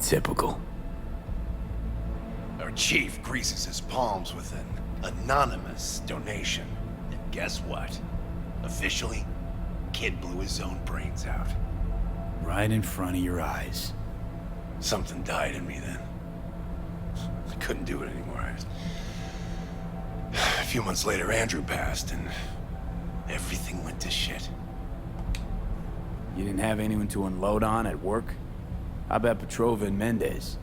Typical. Our chief greases his palms with an anonymous donation. And guess what? Officially, kid blew his own brains out. Right in front of your eyes. Something died in me then. I couldn't do it anymore. A few months later, Andrew passed, and everything went to shit. You didn't have anyone to unload on at work? How about Petrova and Mendez?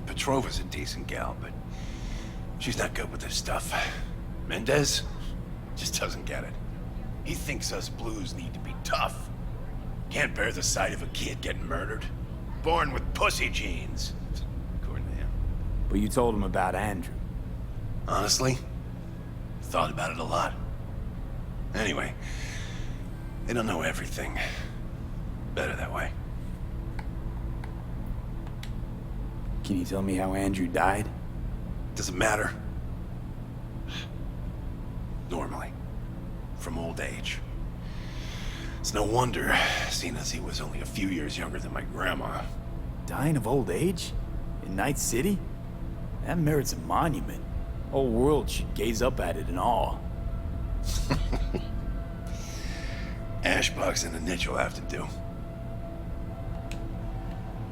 Petrova's a decent gal, but she's not good with this stuff. Mendez just doesn't get it. He thinks us blues need to be tough. Can't bear the sight of a kid getting murdered. Born with pussy genes, according to him. But you told him about Andrew. Honestly, thought about it a lot. Anyway, they don't know everything. Better that way. Can you tell me how Andrew died? Doesn't matter. Normally. From old age. It's no wonder, seeing as he was only a few years younger than my grandma. Dying of old age? In Night City? That merits a monument. Whole world should gaze up at it in awe. Ashbox and a niche will have to do.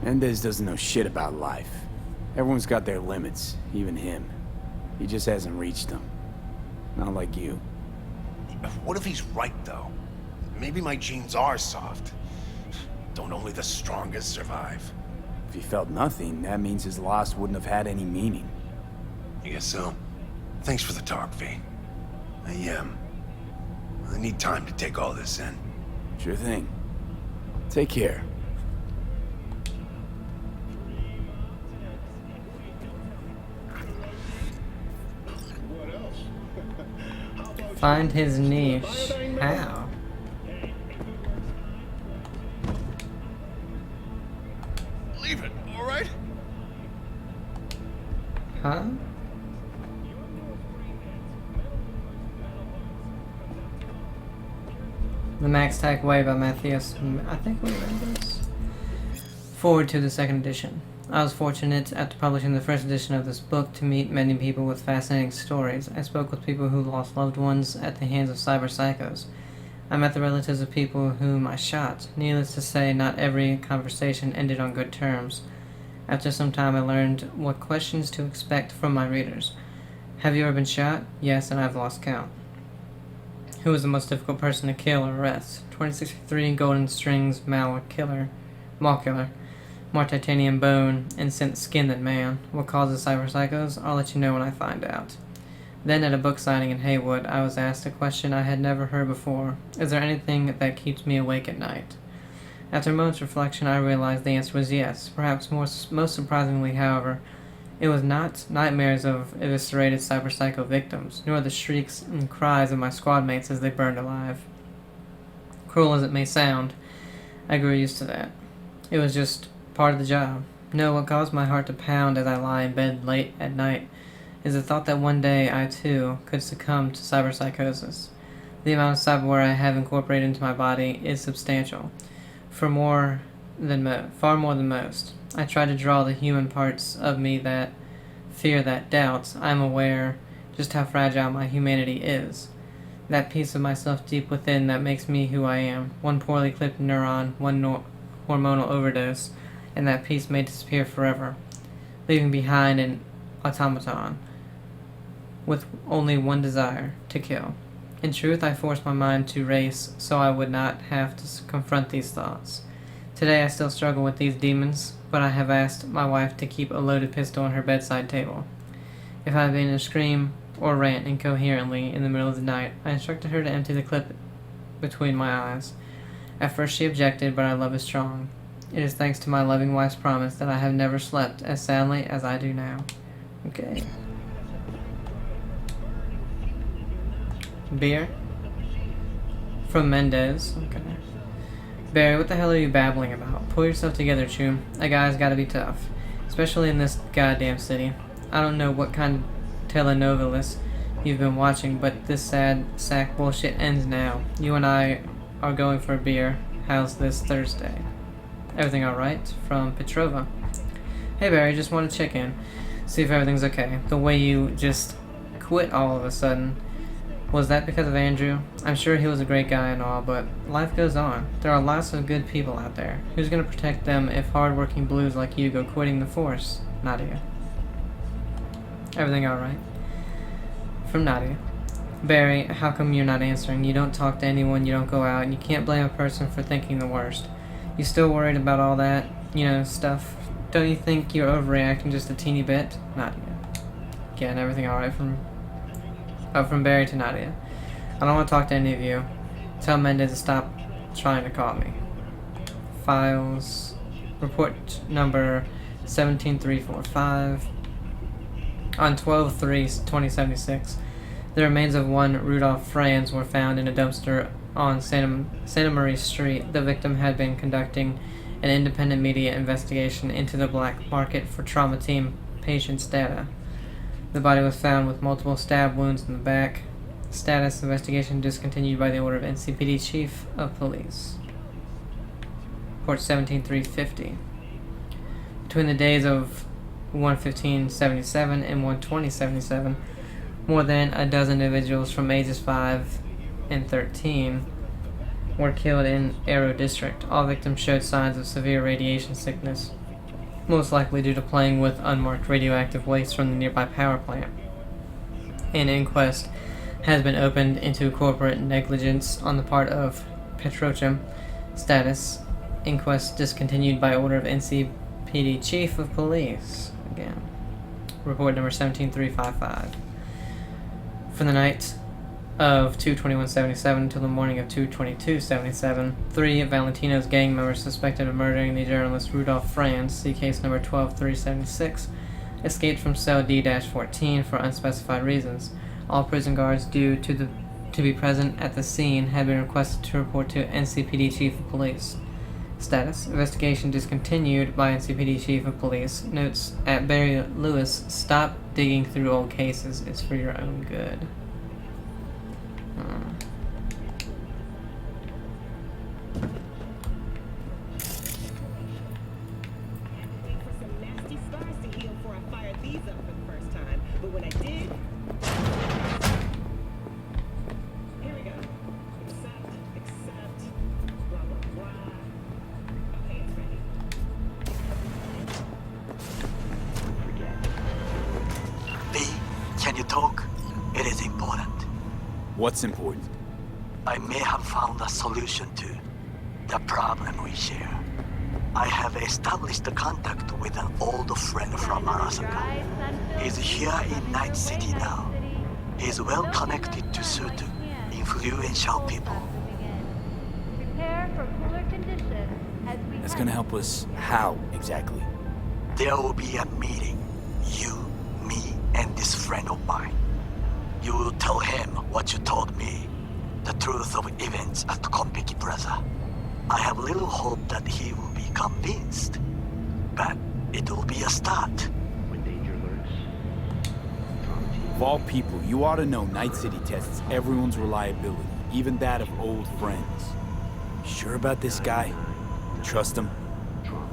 Mendez doesn't know shit about life. Everyone's got their limits, even him. He just hasn't reached them. Not like you. What if he's right, though? Maybe my genes are soft. Don't only the strongest survive? If he felt nothing, that means his loss wouldn't have had any meaning. I guess so. Thanks for the talk, V. I need time to take all this in. Sure thing. Take care. Find his niche. How? Leave it, all right? Huh? The Max Tack Way by Matthias. I think we read this. Forward to the second edition. I was fortunate, after publishing the first edition of this book, to meet many people with fascinating stories. I spoke with people who lost loved ones at the hands of cyber psychos. I met the relatives of people whom I shot. Needless to say, not every conversation ended on good terms. After some time, I learned what questions to expect from my readers. Have you ever been shot? Yes, and I've lost count. Who was the most difficult person to kill or arrest? 2063 Golden Strings Mal Killer. More titanium bone and scent skin than man. What causes cyber psychos? I'll let you know when I find out. Then at a book signing in Haywood, I was asked a question I had never heard before. Is there anything that keeps me awake at night? After a moment's reflection, I realized the answer was yes. Perhaps most surprisingly, however, it was not nightmares of eviscerated cyber psycho victims, nor the shrieks and cries of my squad mates as they burned alive. Cruel as it may sound, I grew used to that. It was just part of the job. No, what caused my heart to pound as I lie in bed late at night is the thought that one day I too could succumb to cyberpsychosis. The amount of cyberware I have incorporated into my body is substantial, far more than most. I try to draw the human parts of me that fear, that doubts. I am aware just how fragile my humanity is. That piece of myself deep within that makes me who I am. One poorly clipped neuron, one hormonal overdose, and that piece may disappear forever, leaving behind an automaton with only one desire, to kill. In truth, I forced my mind to race so I would not have to confront these thoughts. Today I still struggle with these demons, but I have asked my wife to keep a loaded pistol on her bedside table. If I begin to scream or rant incoherently in the middle of the night, I instructed her to empty the clip between my eyes. At first she objected, but our love is strong. It is thanks to my loving wife's promise that I have never slept as soundly as I do now. Okay. Beer? From Mendez. Okay. Barry, what the hell are you babbling about? Pull yourself together, Chum. A guy's gotta be tough. Especially in this goddamn city. I don't know what kind of telenovelas you've been watching, but this sad sack bullshit ends now. You and I are going for a beer. How's this Thursday? Everything alright? From Petrova. Hey Barry, just want to check in. See if everything's okay. The way you just quit all of a sudden. Was that because of Andrew? I'm sure he was a great guy and all, but life goes on. There are lots of good people out there. Who's gonna protect them if hard-working blues like you go quitting the force? Nadia. Everything alright? From Nadia. Barry, how come you're not answering? You don't talk to anyone, you don't go out, and you can't blame a person for thinking the worst. You still worried about all that, stuff? Don't you think you're overreacting just a teeny bit? Nadia. Again, everything alright from Barry to Nadia. I don't want to talk to any of you. Tell Mendez to stop trying to call me. Files. Report number 17345. On 12/3/2076, the remains of one Rudolph Franz were found in a dumpster on Santa Maria Street. The victim had been conducting an independent media investigation into the black market for trauma team patients' data. The body was found with multiple stab wounds in the back. Status investigation discontinued by the order of NCPD Chief of Police. Report 17350. Between the days of 11577 and 12077, more than a dozen individuals from ages 5 and 13 were killed in Arrow District. All victims showed signs of severe radiation sickness, most likely due to playing with unmarked radioactive waste from the nearby power plant. An inquest has been opened into corporate negligence on the part of Petrochem. Status: inquest discontinued by order of NCPD Chief of Police. Again. Report number 17355. For the night of 2/21/77 until the morning of 2/22/77, 3 Valentino's gang members suspected of murdering the journalist Rudolph Franz, see case number 12376, escaped from cell D-14 for unspecified reasons. All prison guards due to be present at the scene had been requested to report to NCPD Chief of Police. Status: investigation discontinued by NCPD Chief of Police. Notes at Barry Lewis: stop digging through old cases. It's for your own good. Can you talk? It is important. What's important? I may have found a solution to the problem we share. I have established a contact with an old friend from Arasaka. He's here in Night City now. He's well connected to certain influential people. That's gonna help us how, exactly? There will be a meeting. You, me, and this friend of mine. You will tell him what you told me, the truth of events at Konpeki Plaza. I have little hope that he will be convinced, but it will be a start. When danger lurks, Of all people, you ought to know Night City tests everyone's reliability, even that of old friends. Sure about this guy? Trust him?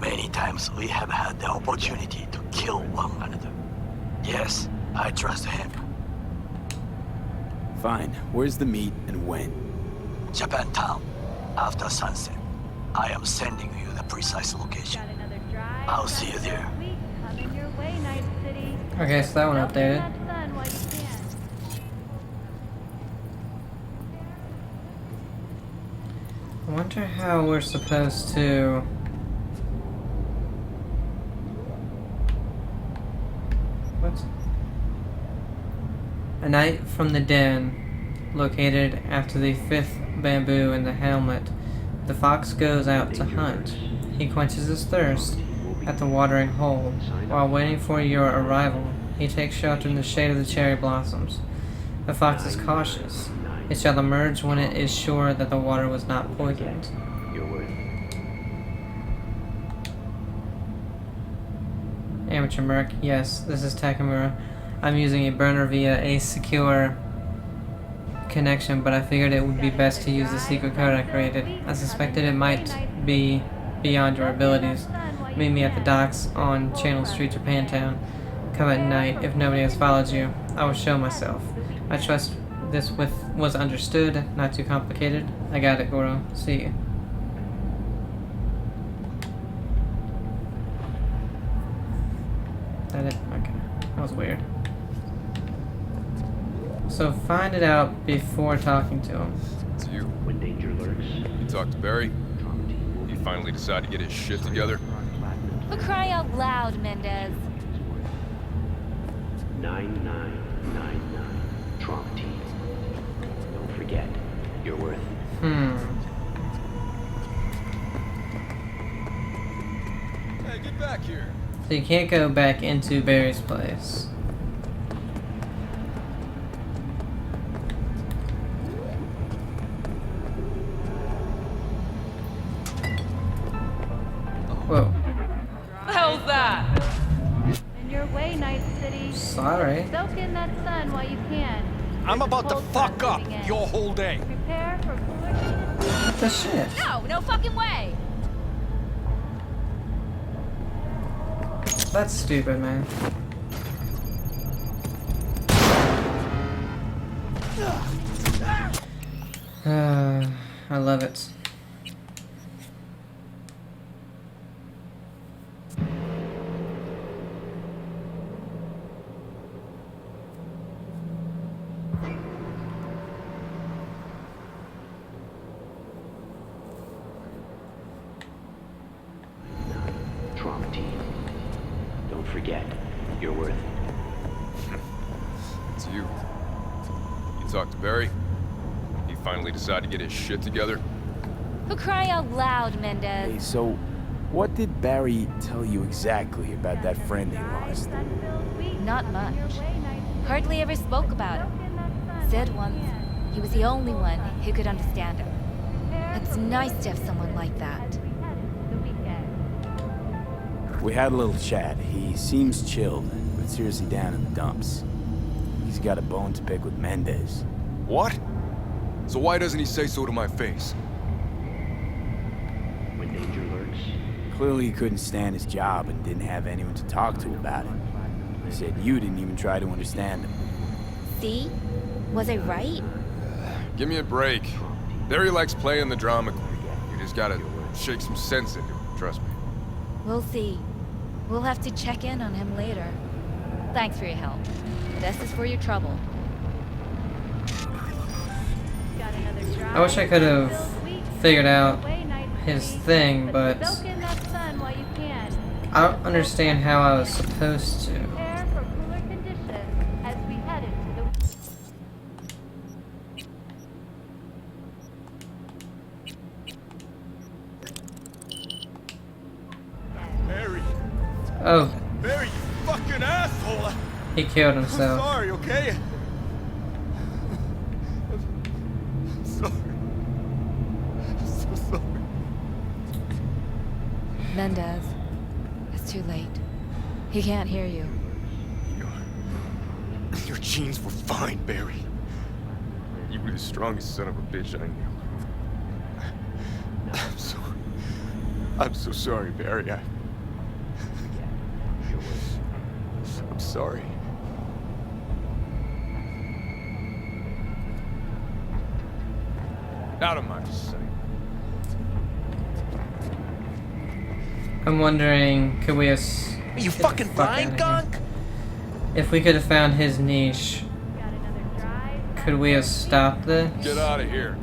Many times we have had the opportunity to kill one another. Yes, I trust him. Fine. Where's the meet and when? Japantown, after sunset. I am sending you the precise location. I'll see you there. Okay, so that one updated. I wonder how we're supposed to... What? A night from the den, located after the 5th bamboo in the hamlet, the fox goes out to hunt. He quenches his thirst at the watering hole. While waiting for your arrival, he takes shelter in the shade of the cherry blossoms. The fox is cautious. It shall emerge when it is sure that the water was not poisoned. Amateur Merc, yes, this is Takamura. I'm using a burner via a secure connection, but I figured it would be best to use the secret code I created. I suspected it might be beyond your abilities. Meet me at the docks on Channel Street, Japantown. Come at night. If nobody has followed you, I will show myself. I trust this was understood, not too complicated. I got it, Goro. See you. That it? Okay. That was weird. So find it out before talking to him. It's you. When danger lurks, You talked to Barry? He finally decided to get his shit together? But cry out loud, Mendez. 9999 Trauma Team. Don't forget, you're worth. Hey, get back here. So you can't go back into Barry's place. Whoa. The hell's that? In your way, Night City. Sorry. Soak in that sun while you can. I'm about to fuck up your whole day. Prepare for cooler. What the shit? No, no fucking way. That's stupid, man. I love it. Trauma team. Don't forget, you're worth it. It's you. You talked to Barry? He finally decided to get his shit together? Who cry out loud, Mendez? Hey, so what did Barry tell you exactly about that friend he lost? Not much. Hardly ever spoke about him. Said once he was the only one who could understand him. It's nice to have someone like that. We had a little chat. He seems chilled, but seriously down in the dumps. He's got a bone to pick with Mendez. What? So why doesn't he say so to my face? When danger lurks, Clearly he couldn't stand his job and didn't have anyone to talk to about it. He said you didn't even try to understand him. See? Was I right? Give me a break. Barry likes playing the drama queen. You just gotta shake some sense into him, trust me. We'll see. We'll have to check in on him later. Thanks for your help. This is for your trouble. I wish I could have figured out his thing, but I don't understand how I was supposed to. Barry! Oh, Barry, you fucking asshole! he killed himself. I'm sorry, okay? I'm sorry. I'm so sorry. Mendez, it's too late. He can't hear you. Your genes were fine, Barry. You were the strongest son of a bitch I knew. I'm so sorry, Barry. I'm sorry. Out of my sight. I'm wondering, could we have... Are you fucking blind, gunk? If we could have found his niche, could we have stopped this? Get out of here.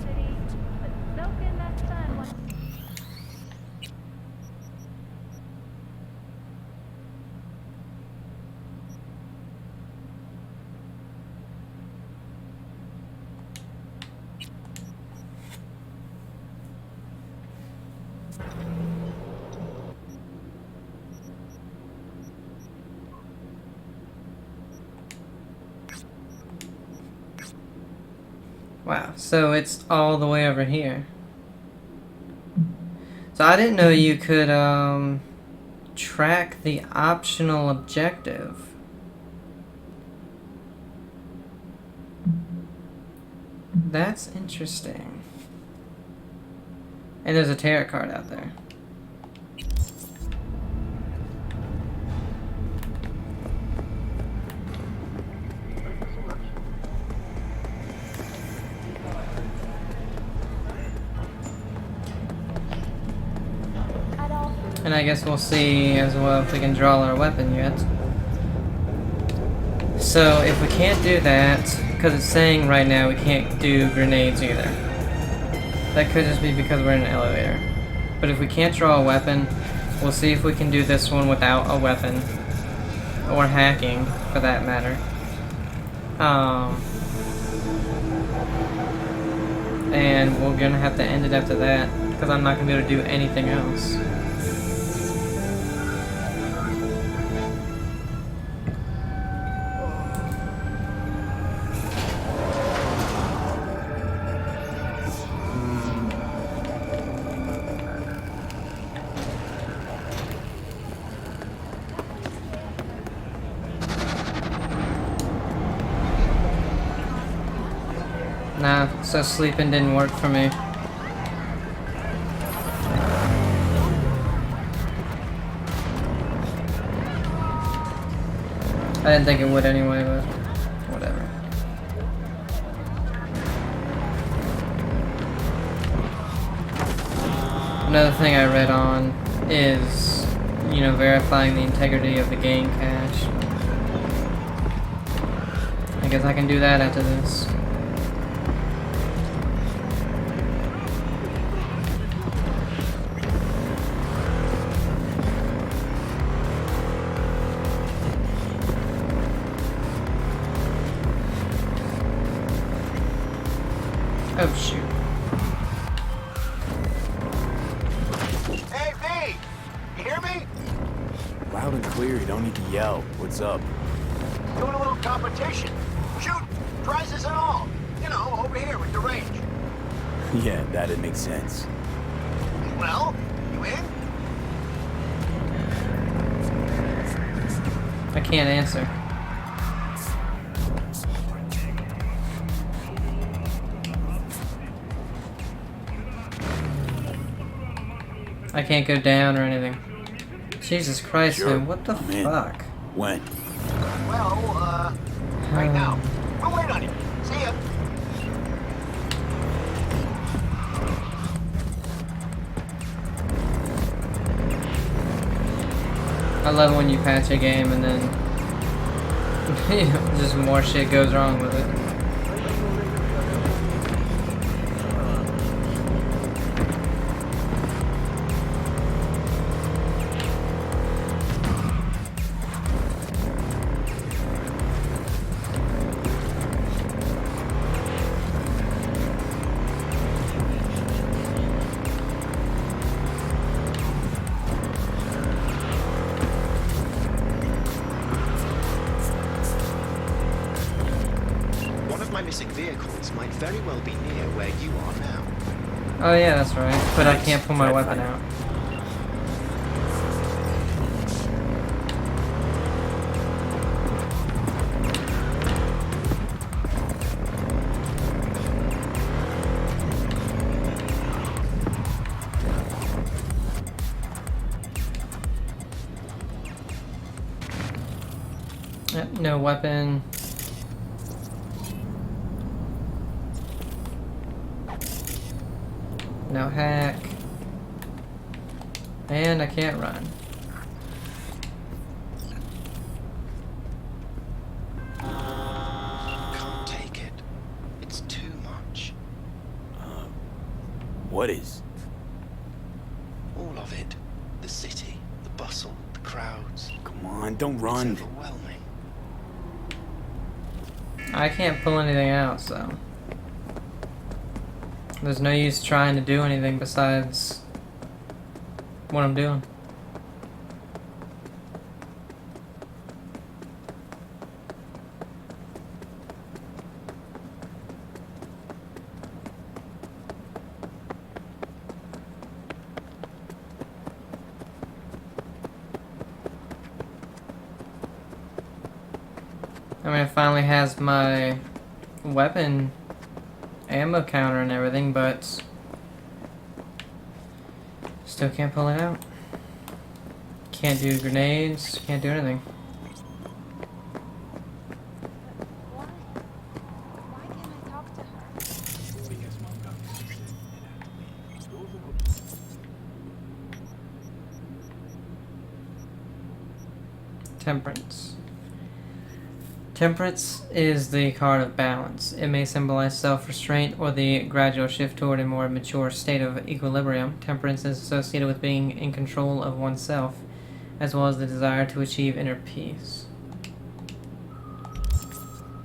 Wow, so it's all the way over here. So I didn't know you could track the optional objective. That's interesting. And there's a tarot card out there. And I guess we'll see as well if we can draw our weapon yet. So if we can't do that, because it's saying right now we can't do grenades either. That could just be because we're in an elevator. But if we can't draw a weapon, we'll see if we can do this one without a weapon. Or hacking, for that matter. And we're gonna have to end it after that, because I'm not gonna be able to do anything else. Nah, so sleeping didn't work for me. I didn't think it would anyway, but whatever. Another thing I read on is, you know, verifying the integrity of the game cache. I guess I can do that after this. Oh shoot. Hey, V! You hear me? Loud and clear, you don't need to yell. What's up? Doing a little competition. Shoot, prizes and all. You know, over here with the range. Yeah, that'd make sense. Well, you in? I can't answer. I can't go down or anything. Jesus Christ, Sure. man, what the I'm in. fuck? When? Well, right now. We'll wait on you. See ya. I love when you patch a game and then you know, just more shit goes wrong with it. My missing vehicles might very well be near where you are now. Oh yeah, that's right. But I can't pull my Try to weapon find out. No weapon. No hack. And I can't run. Can't take it. It's too much. What is? All of it. The city, the bustle, the crowds. Come on, don't run. It's overwhelming. I can't pull anything out, so there's no use trying to do anything besides what I'm doing. I mean, it finally has my weapon ammo counter and everything, but still can't pull it out. Can't do grenades, can't do anything. Temperance. Temperance is the card of balance. It may symbolize self-restraint or the gradual shift toward a more mature state of equilibrium. Temperance is associated with being in control of oneself, as well as the desire to achieve inner peace.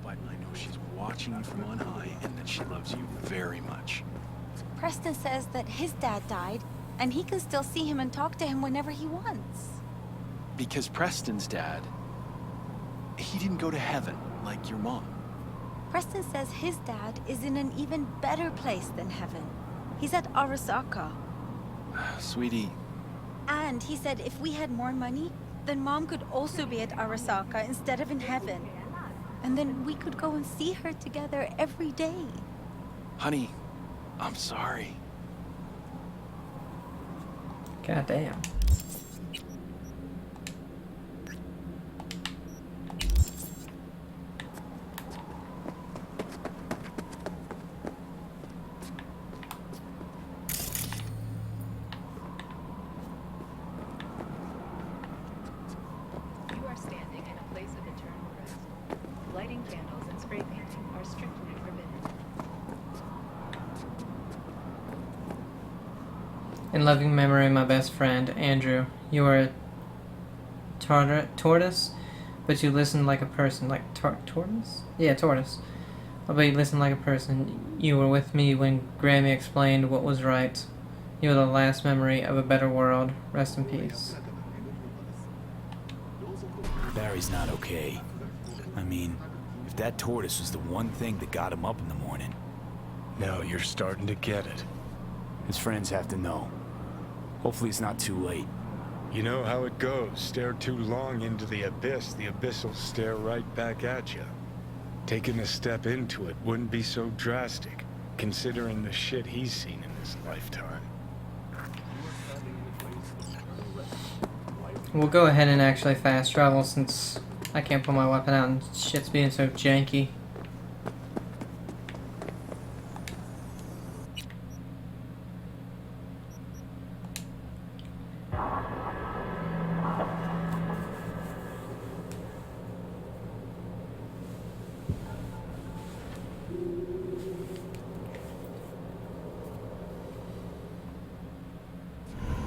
But I know she's watching you from on high and that she loves you very much. Preston says that his dad died, and he can still see him and talk to him whenever he wants. Because Preston's dad, he didn't go to heaven like your mom. Preston says his dad is in an even better place than heaven. He's at Arasaka. Sweetie. And he said if we had more money, then Mom could also be at Arasaka instead of in heaven. And then we could go and see her together every day. Honey, I'm sorry. Goddamn. In loving memory of my best friend, Andrew. You were a tortoise, but you listened like a person. Like tortoise? Yeah, tortoise. But you listened like a person. You were with me when Grammy explained what was right. You are the last memory of a better world. Rest in peace. Barry's not okay. I mean, if that tortoise was the one thing that got him up in the morning. Now you're starting to get it. His friends have to know. Hopefully it's not too late. You know how it goes. Stare too long into the abyss will stare right back at you. Taking a step into it wouldn't be so drastic, considering the shit he's seen in his lifetime. We'll go ahead and actually fast travel since I can't pull my weapon out and shit's being so janky.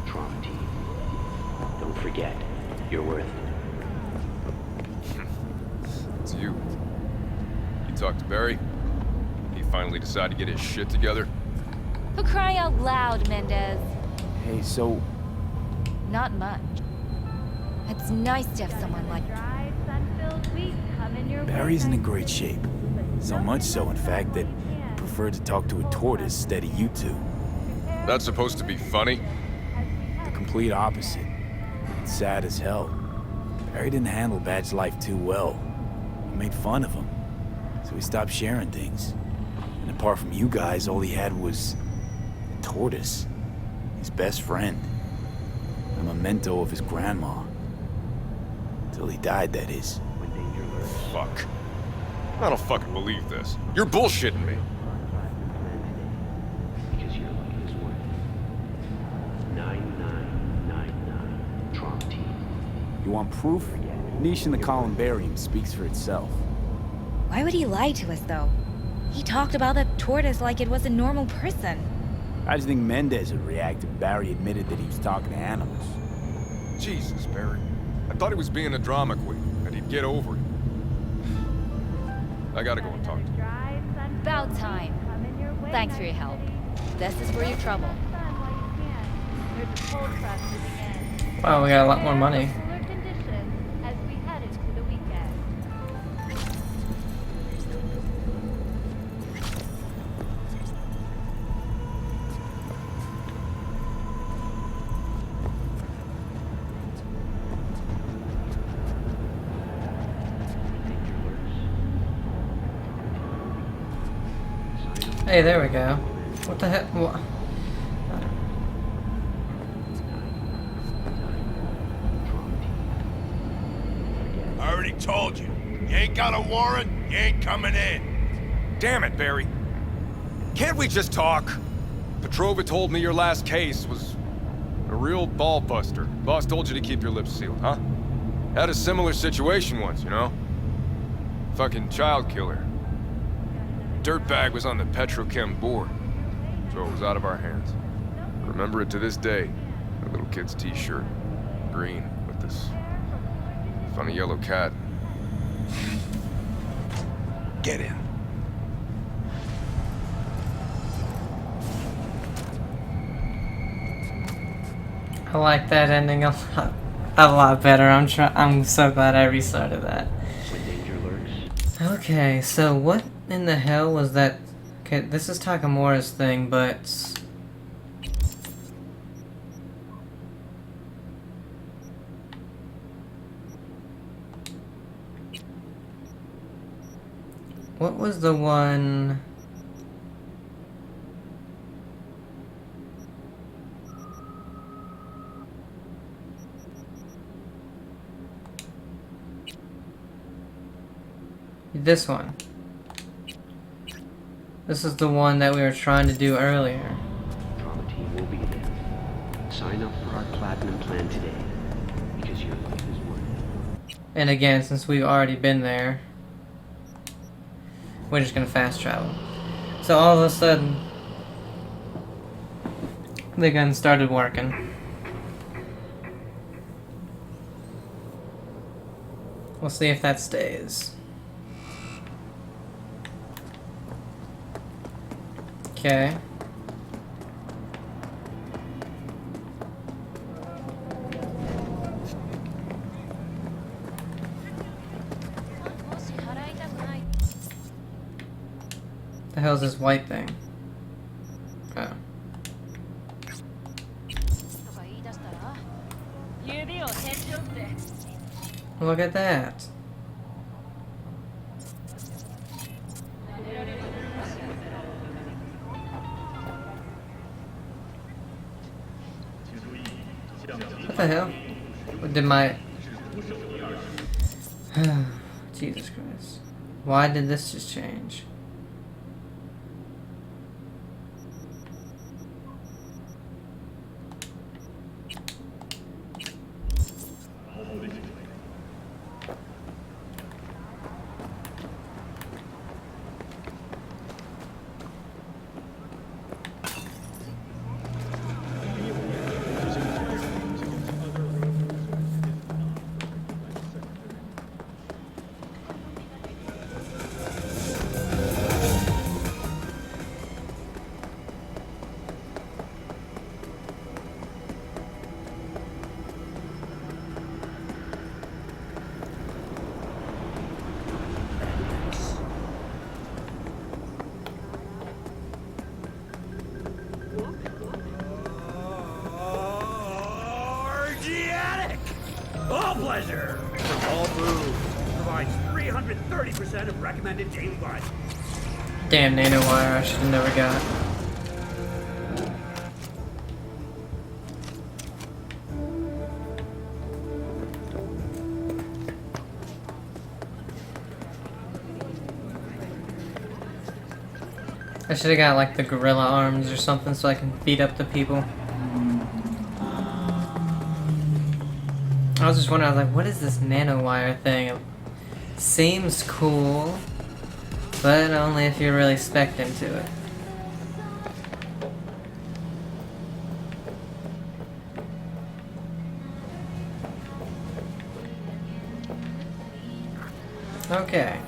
Trauma team. Don't forget, you're worth it. It's you. You talked to Barry? He finally decided to get his shit together? For crying out loud, Mendez. Hey, so... Not much. It's nice to have someone like you. Barry's in great shape. So much so, in fact, that he preferred to talk to a tortoise instead of you two. That's supposed to be funny? The complete opposite. It's sad as hell. Barry didn't handle Bad's life too well. He made fun of him. So he stopped sharing things. And apart from you guys, all he had was... a tortoise. His best friend. A memento of his grandma. Till he died, that is. Fuck. I don't fucking believe this. You're bullshitting me. Because you're like his worth. 9999 Trauma team. You want proof? Niche in the columbarium speaks for itself. Why would he lie to us, though? He talked about that tortoise like it was a normal person. How do you think Mendez would react if Barry admitted that he was talking to animals? Jesus, Barry. I thought he was being a drama queen, and he'd get over it. I gotta go and talk to him. About time. Thanks for your help. This is for your trouble. Wow, we got a lot more money. Hey, there we go. What the heck? What? I already told you. You ain't got a warrant, you ain't coming in. Damn it, Barry. Can't we just talk? Petrova told me your last case was a real ball buster. Boss told you to keep your lips sealed, huh? Had a similar situation once, you know? Fucking child killer. Dirtbag was on the petrochem board, so it was out of our hands. Remember it to this day. A little kid's t-shirt, green, with this funny yellow cat. Get in. I like that ending a lot better. I'm so glad I restarted that. Okay, so what in the hell was that? Okay, this is Takamura's thing, but what was the one? This one. This is the one that we were trying to do earlier. Trauma team will be there. Sign up for our platinum plan today. Because your life is worth it. And again, since we've already been there, we're just gonna fast travel. So all of a sudden, The gun started working. We'll see if that stays. Okay. The hell's this white thing? Oh. Look at that. What the hell? What did my... Jesus Christ. Why did this just change? All pleasure! All food provides 330% of recommended daily life. Damn nanowire, I should have never got. I should have got like the gorilla arms or something so I can beat up the people. I was just wondering, I was like, what is this nanowire thing? It seems cool, but only if you're really spec'd into it. Okay.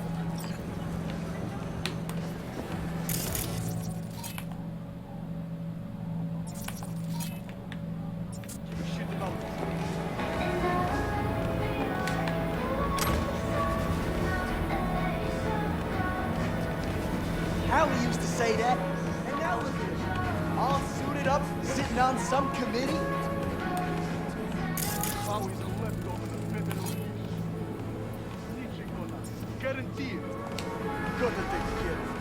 Howie used to say that, and now look at him, all suited up, sitting on some committee. Howie's a leftover the federal. Ничего нас, гарантия. Кто-то takes care of it.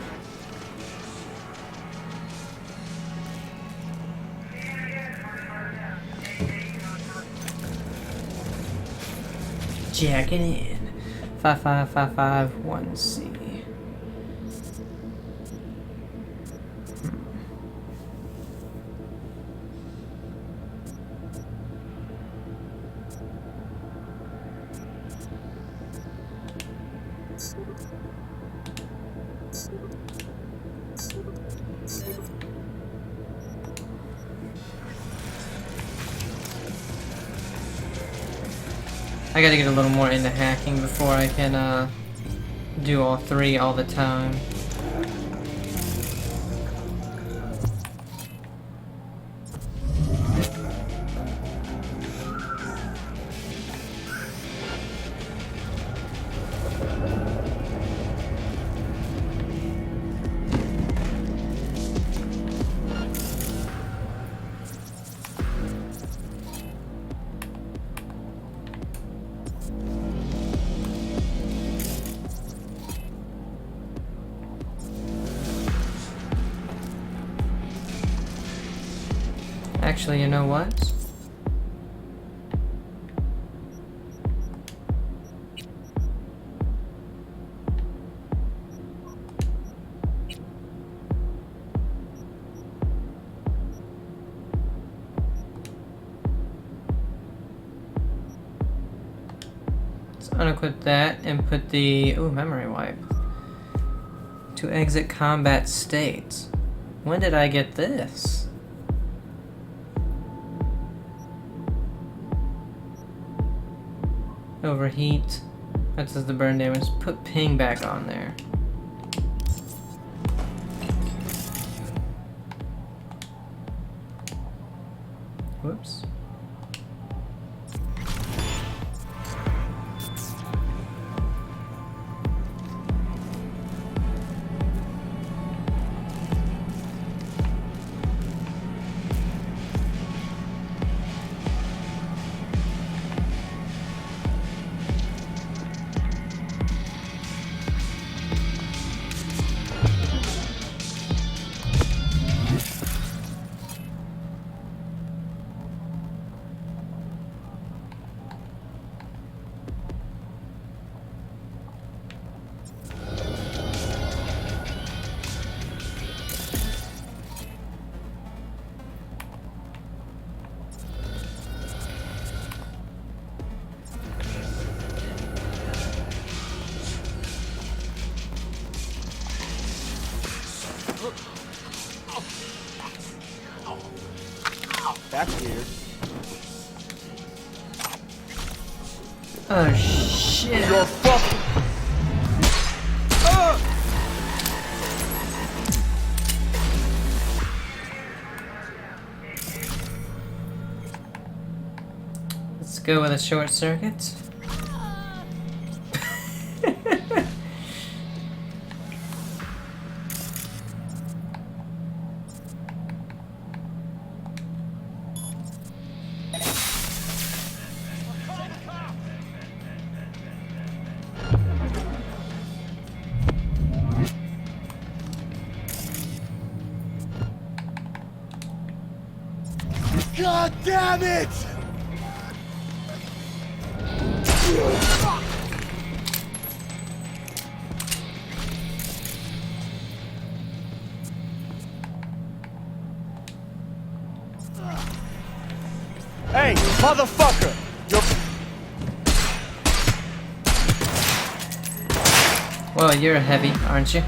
Jacking in. 55551C. I gotta get a little more into hacking before I can do all three all the time. Actually, you know what? Let's unequip that and put the memory wipe. To exit combat states. When did I get this? Overheat. That says the burn damage. Put ping back on there. Whoops. That's weird. Oh shit. You're fucking. Let's go with a short circuit. God damn it! Hey, motherfucker! You're... Well, you're heavy, aren't you?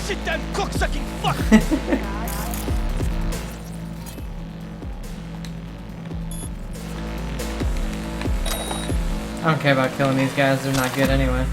Sit down, cocksucking fuck! I don't care about killing these guys, they're not good anyway.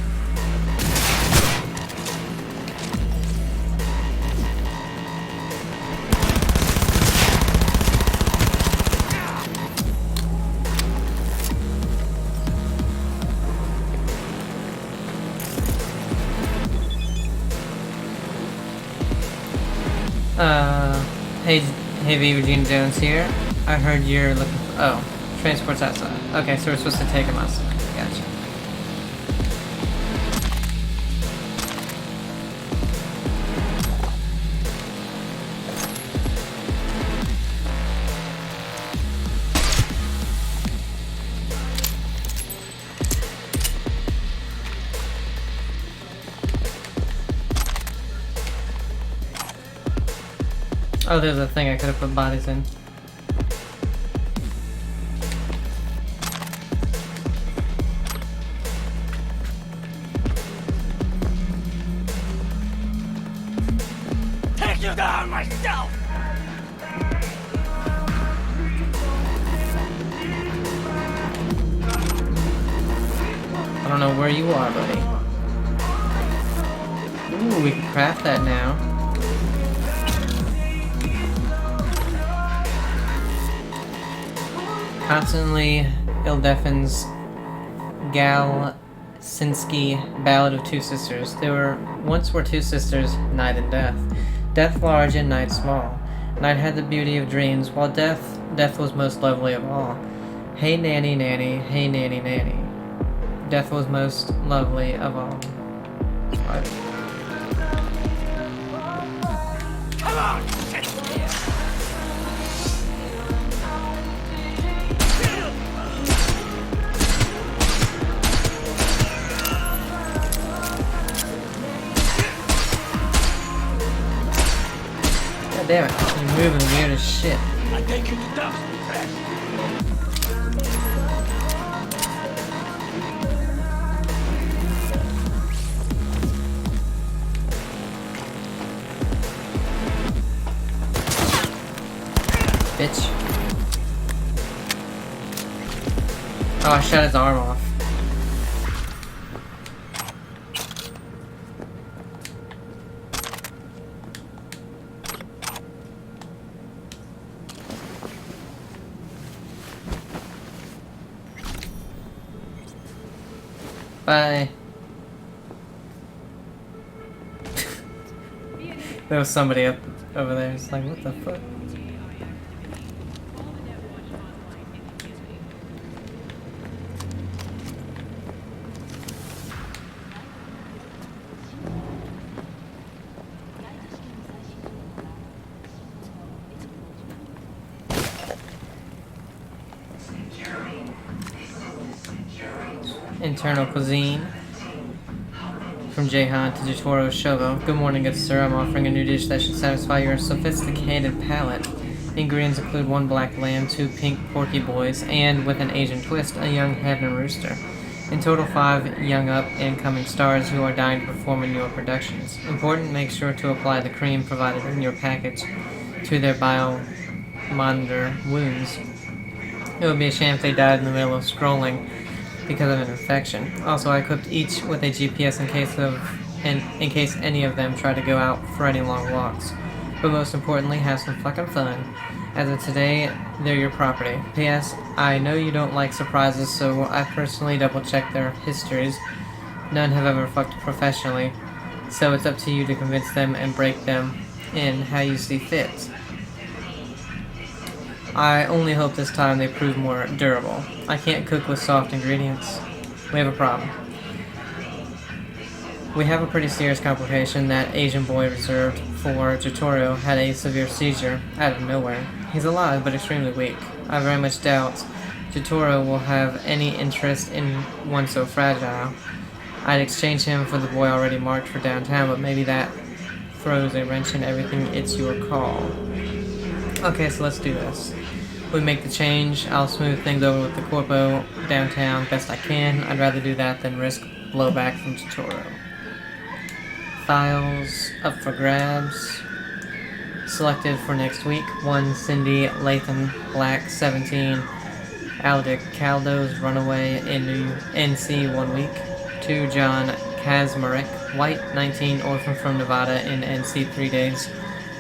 Hey V, Regina Jones here. I heard you're looking for, oh, transport's outside. Okay, so we're supposed to take him outside. Gotcha. Oh, there's a thing I could have put bodies in. Take you down myself! I don't know where you are, buddy. Ooh, we can craft that now. Constantly Ildeffin's Galsinski Ballad of Two Sisters. There once were two sisters, Night and Death. Death large and Night small. Night had the beauty of dreams, while Death was most lovely of all. Hey nanny nanny, hey nanny nanny. Death was most lovely of all. god. Come on, shit! God damn it, you're moving weird as shit. I take you to dumps, fast. Bitch. Oh, I shot his arm off. Bye. There was somebody up over there. It's like, what the fuck? Internal cuisine from Jehan to Jotaro Shogo. Good morning, good sir. I'm offering a new dish that should satisfy your sophisticated palate. The ingredients include 1 black lamb, 2 pink porky boys, and, with an Asian twist, a young hen rooster. In total, 5 young up and coming stars who are dying to perform in your productions. Important, make sure to apply the cream provided in your package to their biomonitor wounds. It would be a shame if they died in the middle of scrolling because of an infection. Also, I equipped each with a GPS in case any of them try to go out for any long walks. But most importantly, have some fucking fun. As of today, they're your property. P.S. I know you don't like surprises, so I personally double-checked their histories. None have ever fucked professionally, so it's up to you to convince them and break them in how you see fit. I only hope this time they prove more durable. I can't cook with soft ingredients. We have a problem. We have a pretty serious complication. That Asian boy reserved for Jotaro had a severe seizure out of nowhere. He's alive, but extremely weak. I very much doubt Jotaro will have any interest in one so fragile. I'd exchange him for the boy already marked for downtown, but maybe that throws a wrench in everything. It's your call. Okay, so let's do this. We make the change. I'll smooth things over with the corpo downtown best I can. I'd rather do that than risk blowback from Jotaro. Files up for grabs. Selected for next week. 1 Cindy Lathan Black 17 Aldic Caldo's Runaway in New NC 1 week. 2 John Kazmarek White 19 Orphan from Nevada in NC 3 days.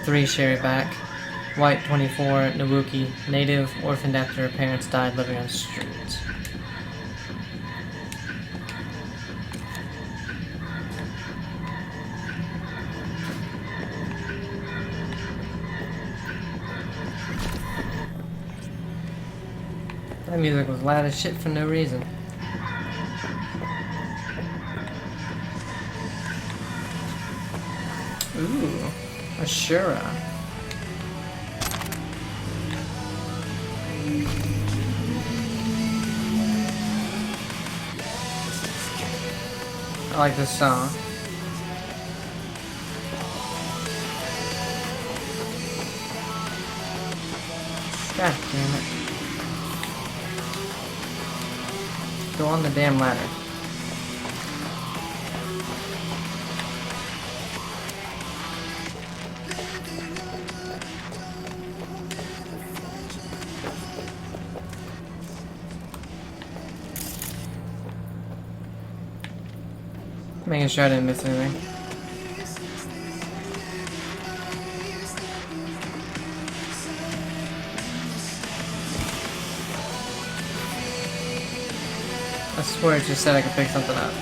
3 Sherry Back White 24 Nawuki native orphaned after her parents died living on the streets. That music was loud as shit for no reason. Ooh, Ashura. I like this song. God damn it. Go on the damn ladder. Making sure I didn't miss anything. I swear it just said I could pick something up.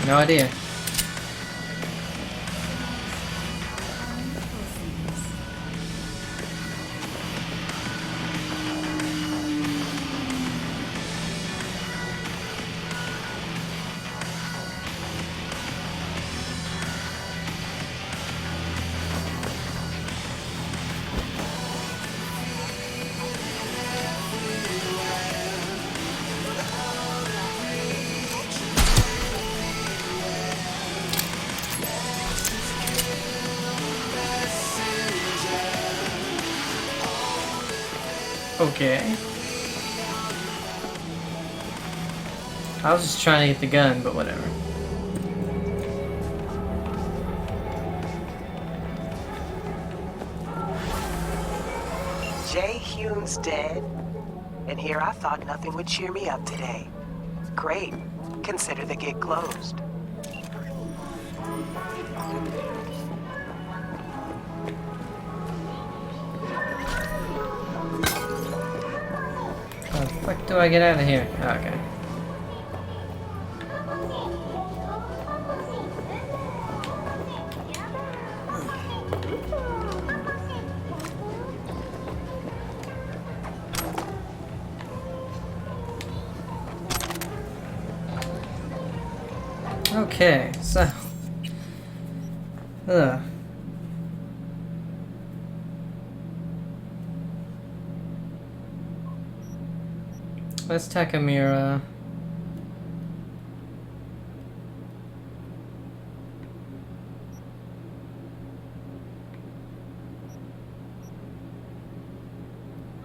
No idea. Okay. I was just trying to get the gun, but whatever. Jay Hume's dead? And here I thought nothing would cheer me up today. Great. Consider the gig closed. How the fuck do I get out of here? Okay. Okay, so let's Takamura.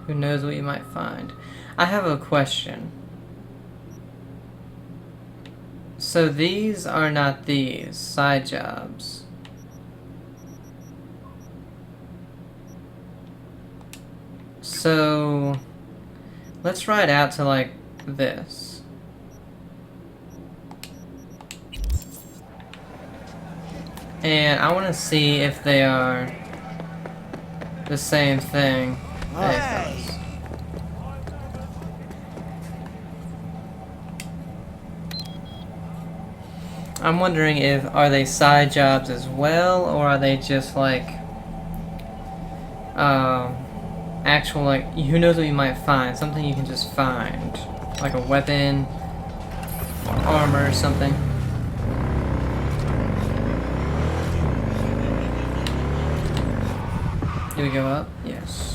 Who knows what you might find? I have a question. So these are not these side jobs. So let's ride out to like this. And I want to see if they are the same thing as those. I'm wondering if are they side jobs as well, or are they just like actual, like, who knows what you might find, something you can just find, like a weapon or armor or something. Do we go up? Yes.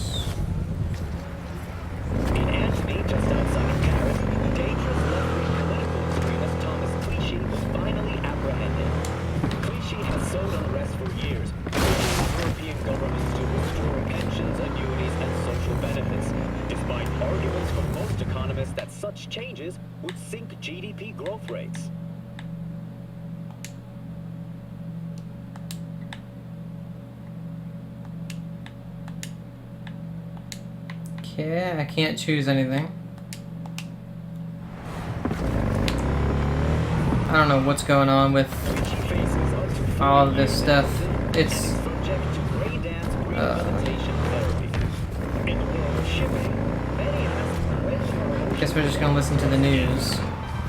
Such changes would sink GDP growth rates. Okay, I can't choose anything. I don't know what's going on with all of this stuff. It's guess we're just gonna listen to the news.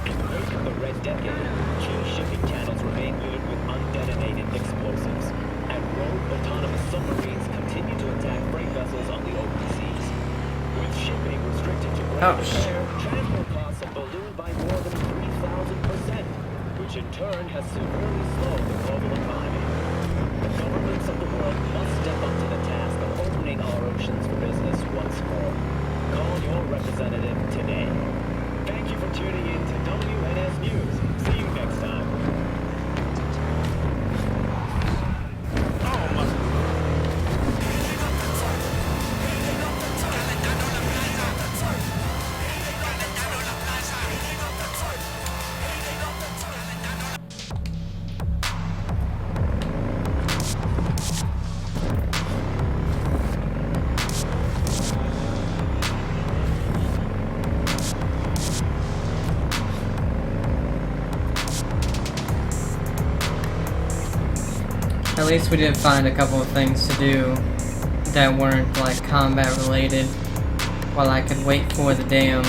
In the wake of the Red Decade, key shipping channels remain littered with undetonated explosives, and rogue autonomous submarines continue to attack freight vessels on the open seas. With shipping restricted to ground and air, transport costs have ballooned by more than 3,000%, which in turn has severely slowed the global economy. The governments of the world must step up to the task of opening our oceans for business once more. Call your representative today. Thank you for tuning in to WNS News. See you next time. At least we did find a couple of things to do that weren't like combat related, while I could wait for the damn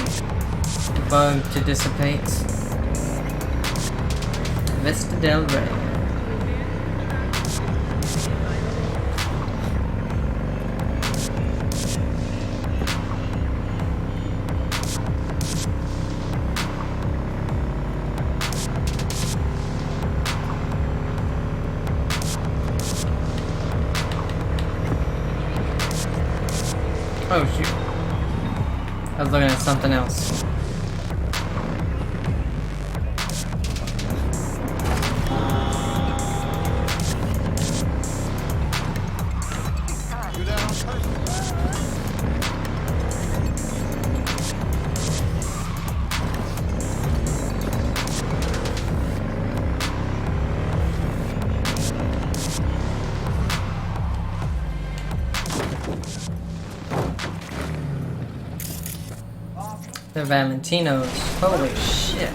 bug to dissipate. Vista del Rey. Oh shoot. I was looking at something else. The Valentinos. Holy shit.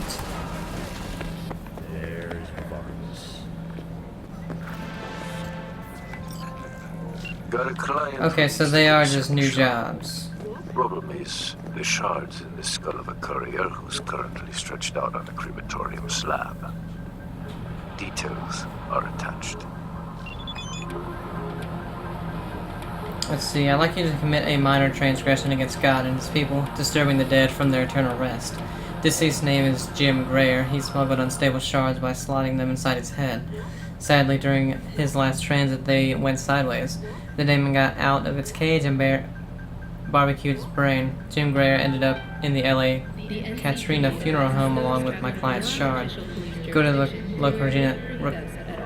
There's Barnes. Got a client. Okay, so they are just new jobs. Problem is, the shards in the skull of a courier who's currently stretched out on a crematorium slab. Details are attached. Let's see, I'd like you to commit a minor transgression against God and his people, disturbing the dead from their eternal rest. Deceased's name is Jim Greer. He smuggled unstable shards by slotting them inside his head. Sadly, during his last transit, they went sideways. The demon got out of its cage and barbecued his brain. Jim Greer ended up in the LA Katrina funeral home along with my client's shard. Go to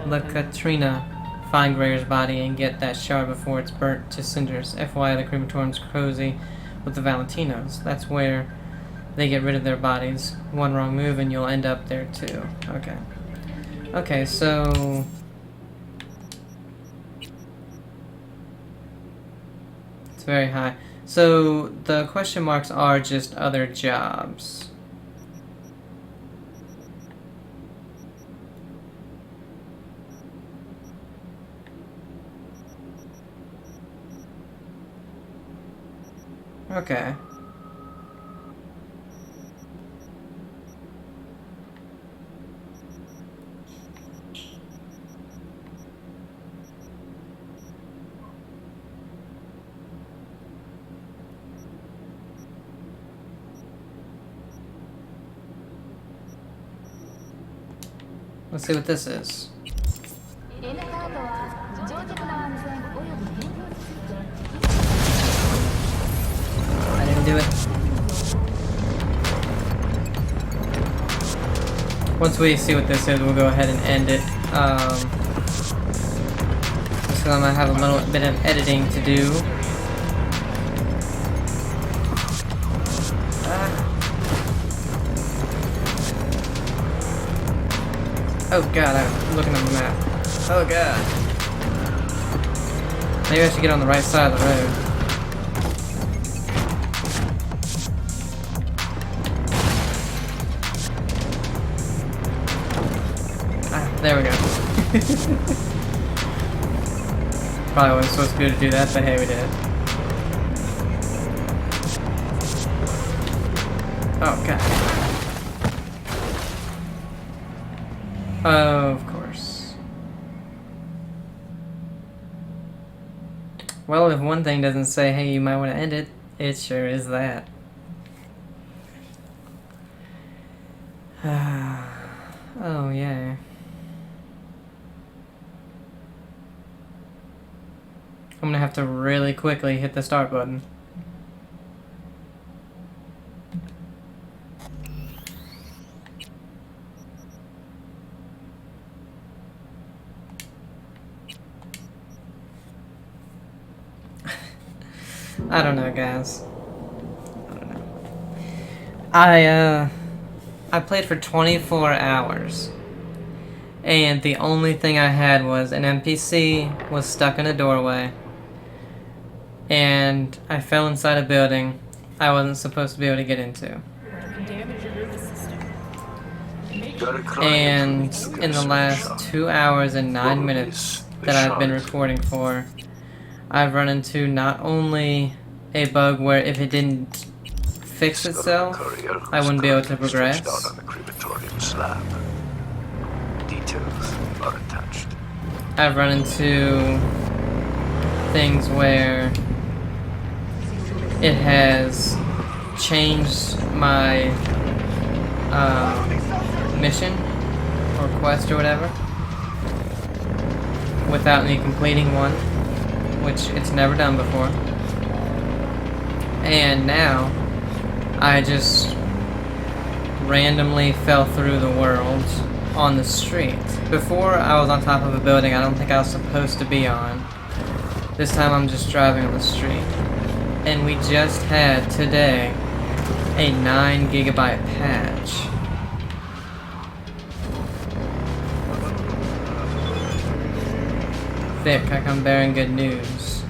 La Katrina, find Greer's body, and get that shard before it's burnt to cinders. FYI, the crematorium's cozy with the Valentinos. That's where they get rid of their bodies. One wrong move and you'll end up there too. Okay. Okay, so... it's very high. So, the question marks are just other jobs. Okay. Let's see what this is. I didn't do it. Once we see what this is, we'll go ahead and end it. Just because I'm gonna have a little bit of editing to do. Oh god, I'm looking at the map. Oh god. Maybe I should get on the right side of the road. There we go. Probably wasn't supposed to be able to do that, but hey, we did it. Oh, God. Of course. Well, if one thing doesn't say, hey, you might want to end it, it sure is that. Oh, yeah. I'm gonna have to really quickly hit the start button. I don't know, guys. I don't know. I played for 24 hours. And the only thing I had was an NPC was stuck in a doorway. And I fell inside a building I wasn't supposed to be able to get into. And in the last 2 hours and 9 minutes that I've been recording for, I've run into not only a bug where if it didn't fix itself, I wouldn't be able to progress. Details are attached. I've run into things where it has changed my mission or quest or whatever without me completing one, which it's never done before. And now I just randomly fell through the world on the street. Before I was on top of a building I don't think I was supposed to be on. This time I'm just driving on the street. And we just had today a 9 gigabyte patch. Vic, I come bearing good news.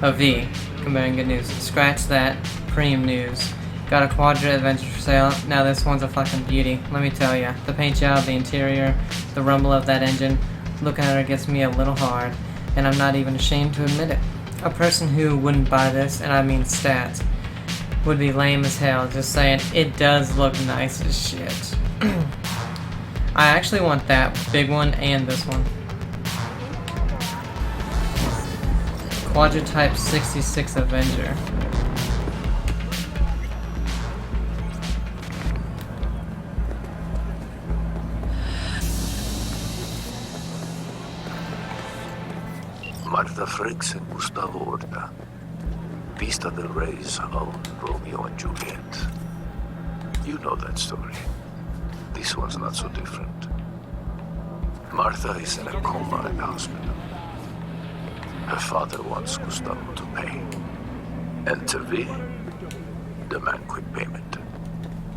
V, come bearing good news. Scratch that. Preem news. Got a Quadra Adventure for sale. Now this one's a fucking beauty. Let me tell ya. The paint job, the interior, the rumble of that engine. Looking at her gets me a little hard. And I'm not even ashamed to admit it. A person who wouldn't buy this, and I mean stats, would be lame as hell. Just saying, it does look nice as shit. I actually want that big one and this one. Quadra Type 66 Avenger. Martha Frakes and Gustavo Orta. Vista del Rey's own Romeo and Juliet. You know that story. This one's not so different. Martha is in a coma in the hospital. Her father wants Gustavo to pay. And to V, demand quick payment.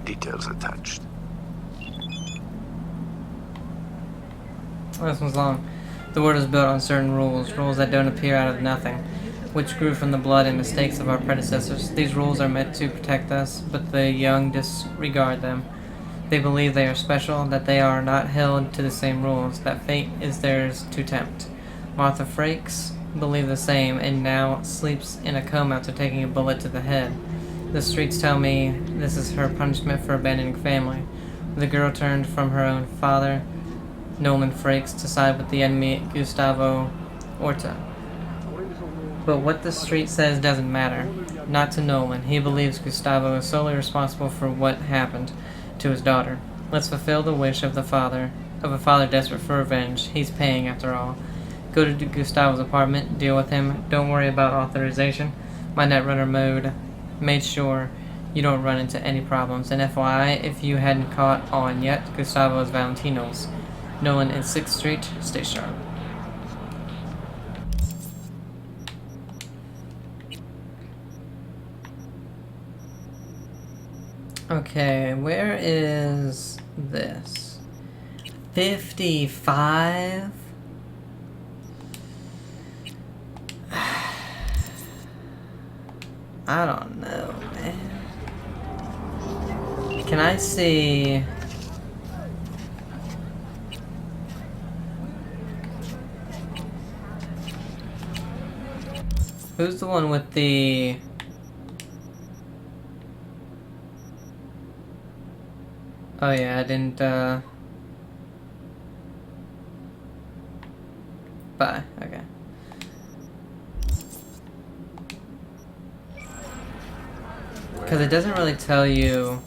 Details attached. Oh, this one's long. The world is built on certain rules that don't appear out of nothing, which grew from the blood and mistakes of our predecessors. These rules are meant to protect us, but the young disregard them. They believe they are special, that they are not held to the same rules, that fate is theirs to tempt. Martha Frakes believed the same, and now sleeps in a coma after taking a bullet to the head. The streets tell me this is her punishment for abandoning family. The girl turned from her own father, Nolan Frakes, to side with the enemy Gustavo Orta. But what the street says doesn't matter. Not to Nolan. He believes Gustavo is solely responsible for what happened to his daughter. Let's fulfill the wish of a father desperate for revenge. He's paying after all. Go to Gustavo's apartment, deal with him. Don't worry about authorization. My Netrunner mode made sure you don't run into any problems. And FYI, if you hadn't caught on yet, Gustavo is Valentino's. Nolan in 6th Street, stay sharp. Okay, where is this? 55? I don't know, man. Can I see... Who's the one with the... Oh yeah, I didn't, Bye, okay. Because it doesn't really tell you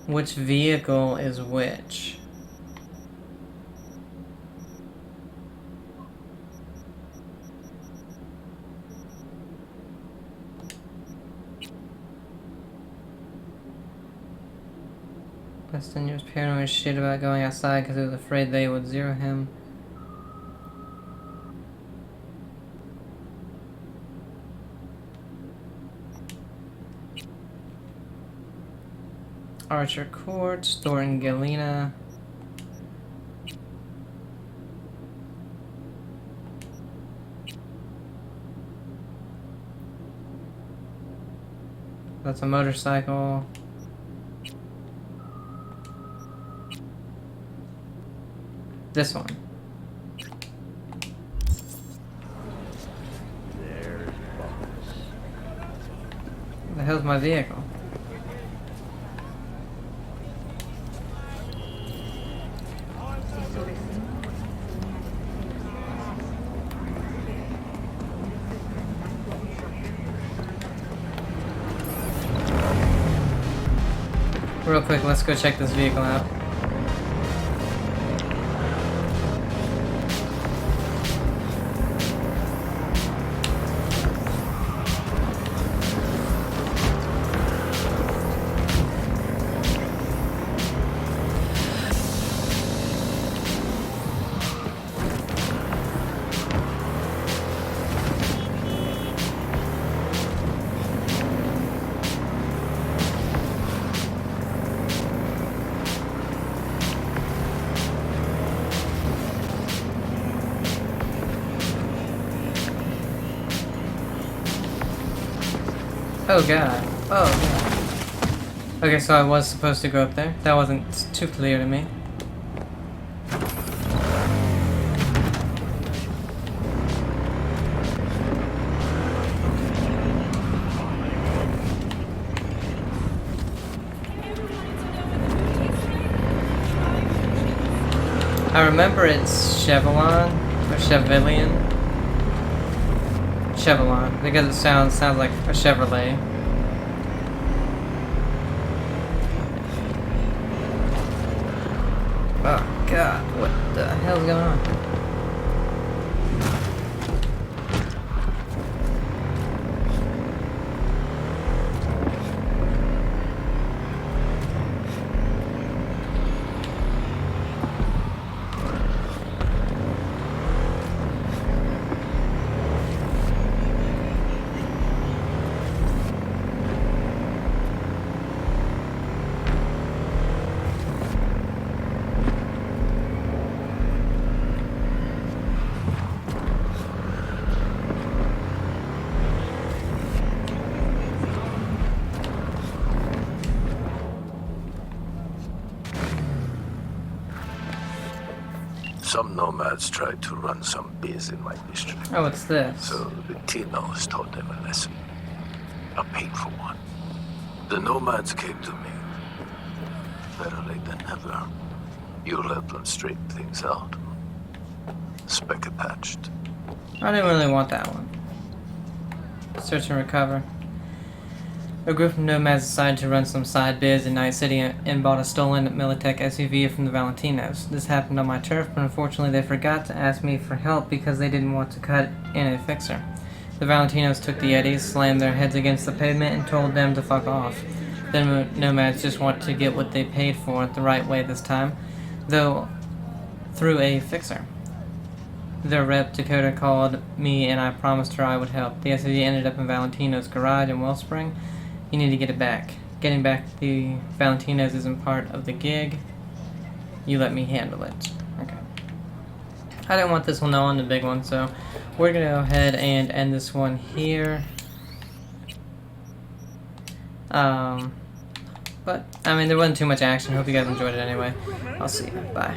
which vehicle is which. Weston was paranoid as shit about going outside because he was afraid they would zero him. Archer Court, Thornton Galena. That's a motorcycle. This one. Where the hell's my vehicle? Real quick, let's go check this vehicle out. Oh god. Oh god. Okay, so I was supposed to go up there. That wasn't too clear to me. I remember it's Chevron or Chevilian. Chevron, because it sounds like a Chevrolet. Oh god, what the hell's going on? Some nomads tried to run some biz in my district. Oh, what's this? So the Tinos taught them a lesson. A painful one. The nomads came to me. Better late than never. You'll help them straighten things out. Spec attached. I didn't really want that one. Search and recover. A group of nomads decided to run some side biz in Night City and bought a stolen Militech SUV from the Valentinos. This happened on my turf, but unfortunately they forgot to ask me for help because they didn't want to cut in a fixer. The Valentinos took the Eddies, slammed their heads against the pavement, and told them to fuck off. The nomads just want to get what they paid for the right way this time, though through a fixer. Their rep, Dakota, called me and I promised her I would help. The SUV ended up in Valentino's garage in Wellspring. You need to get it back. Getting back the Valentinos isn't part of the gig. You let me handle it. Okay. I didn't want this one on the big one, so we're gonna go ahead and end this one here. But I mean, there wasn't too much action. Hope you guys enjoyed it anyway. I'll see you. Bye.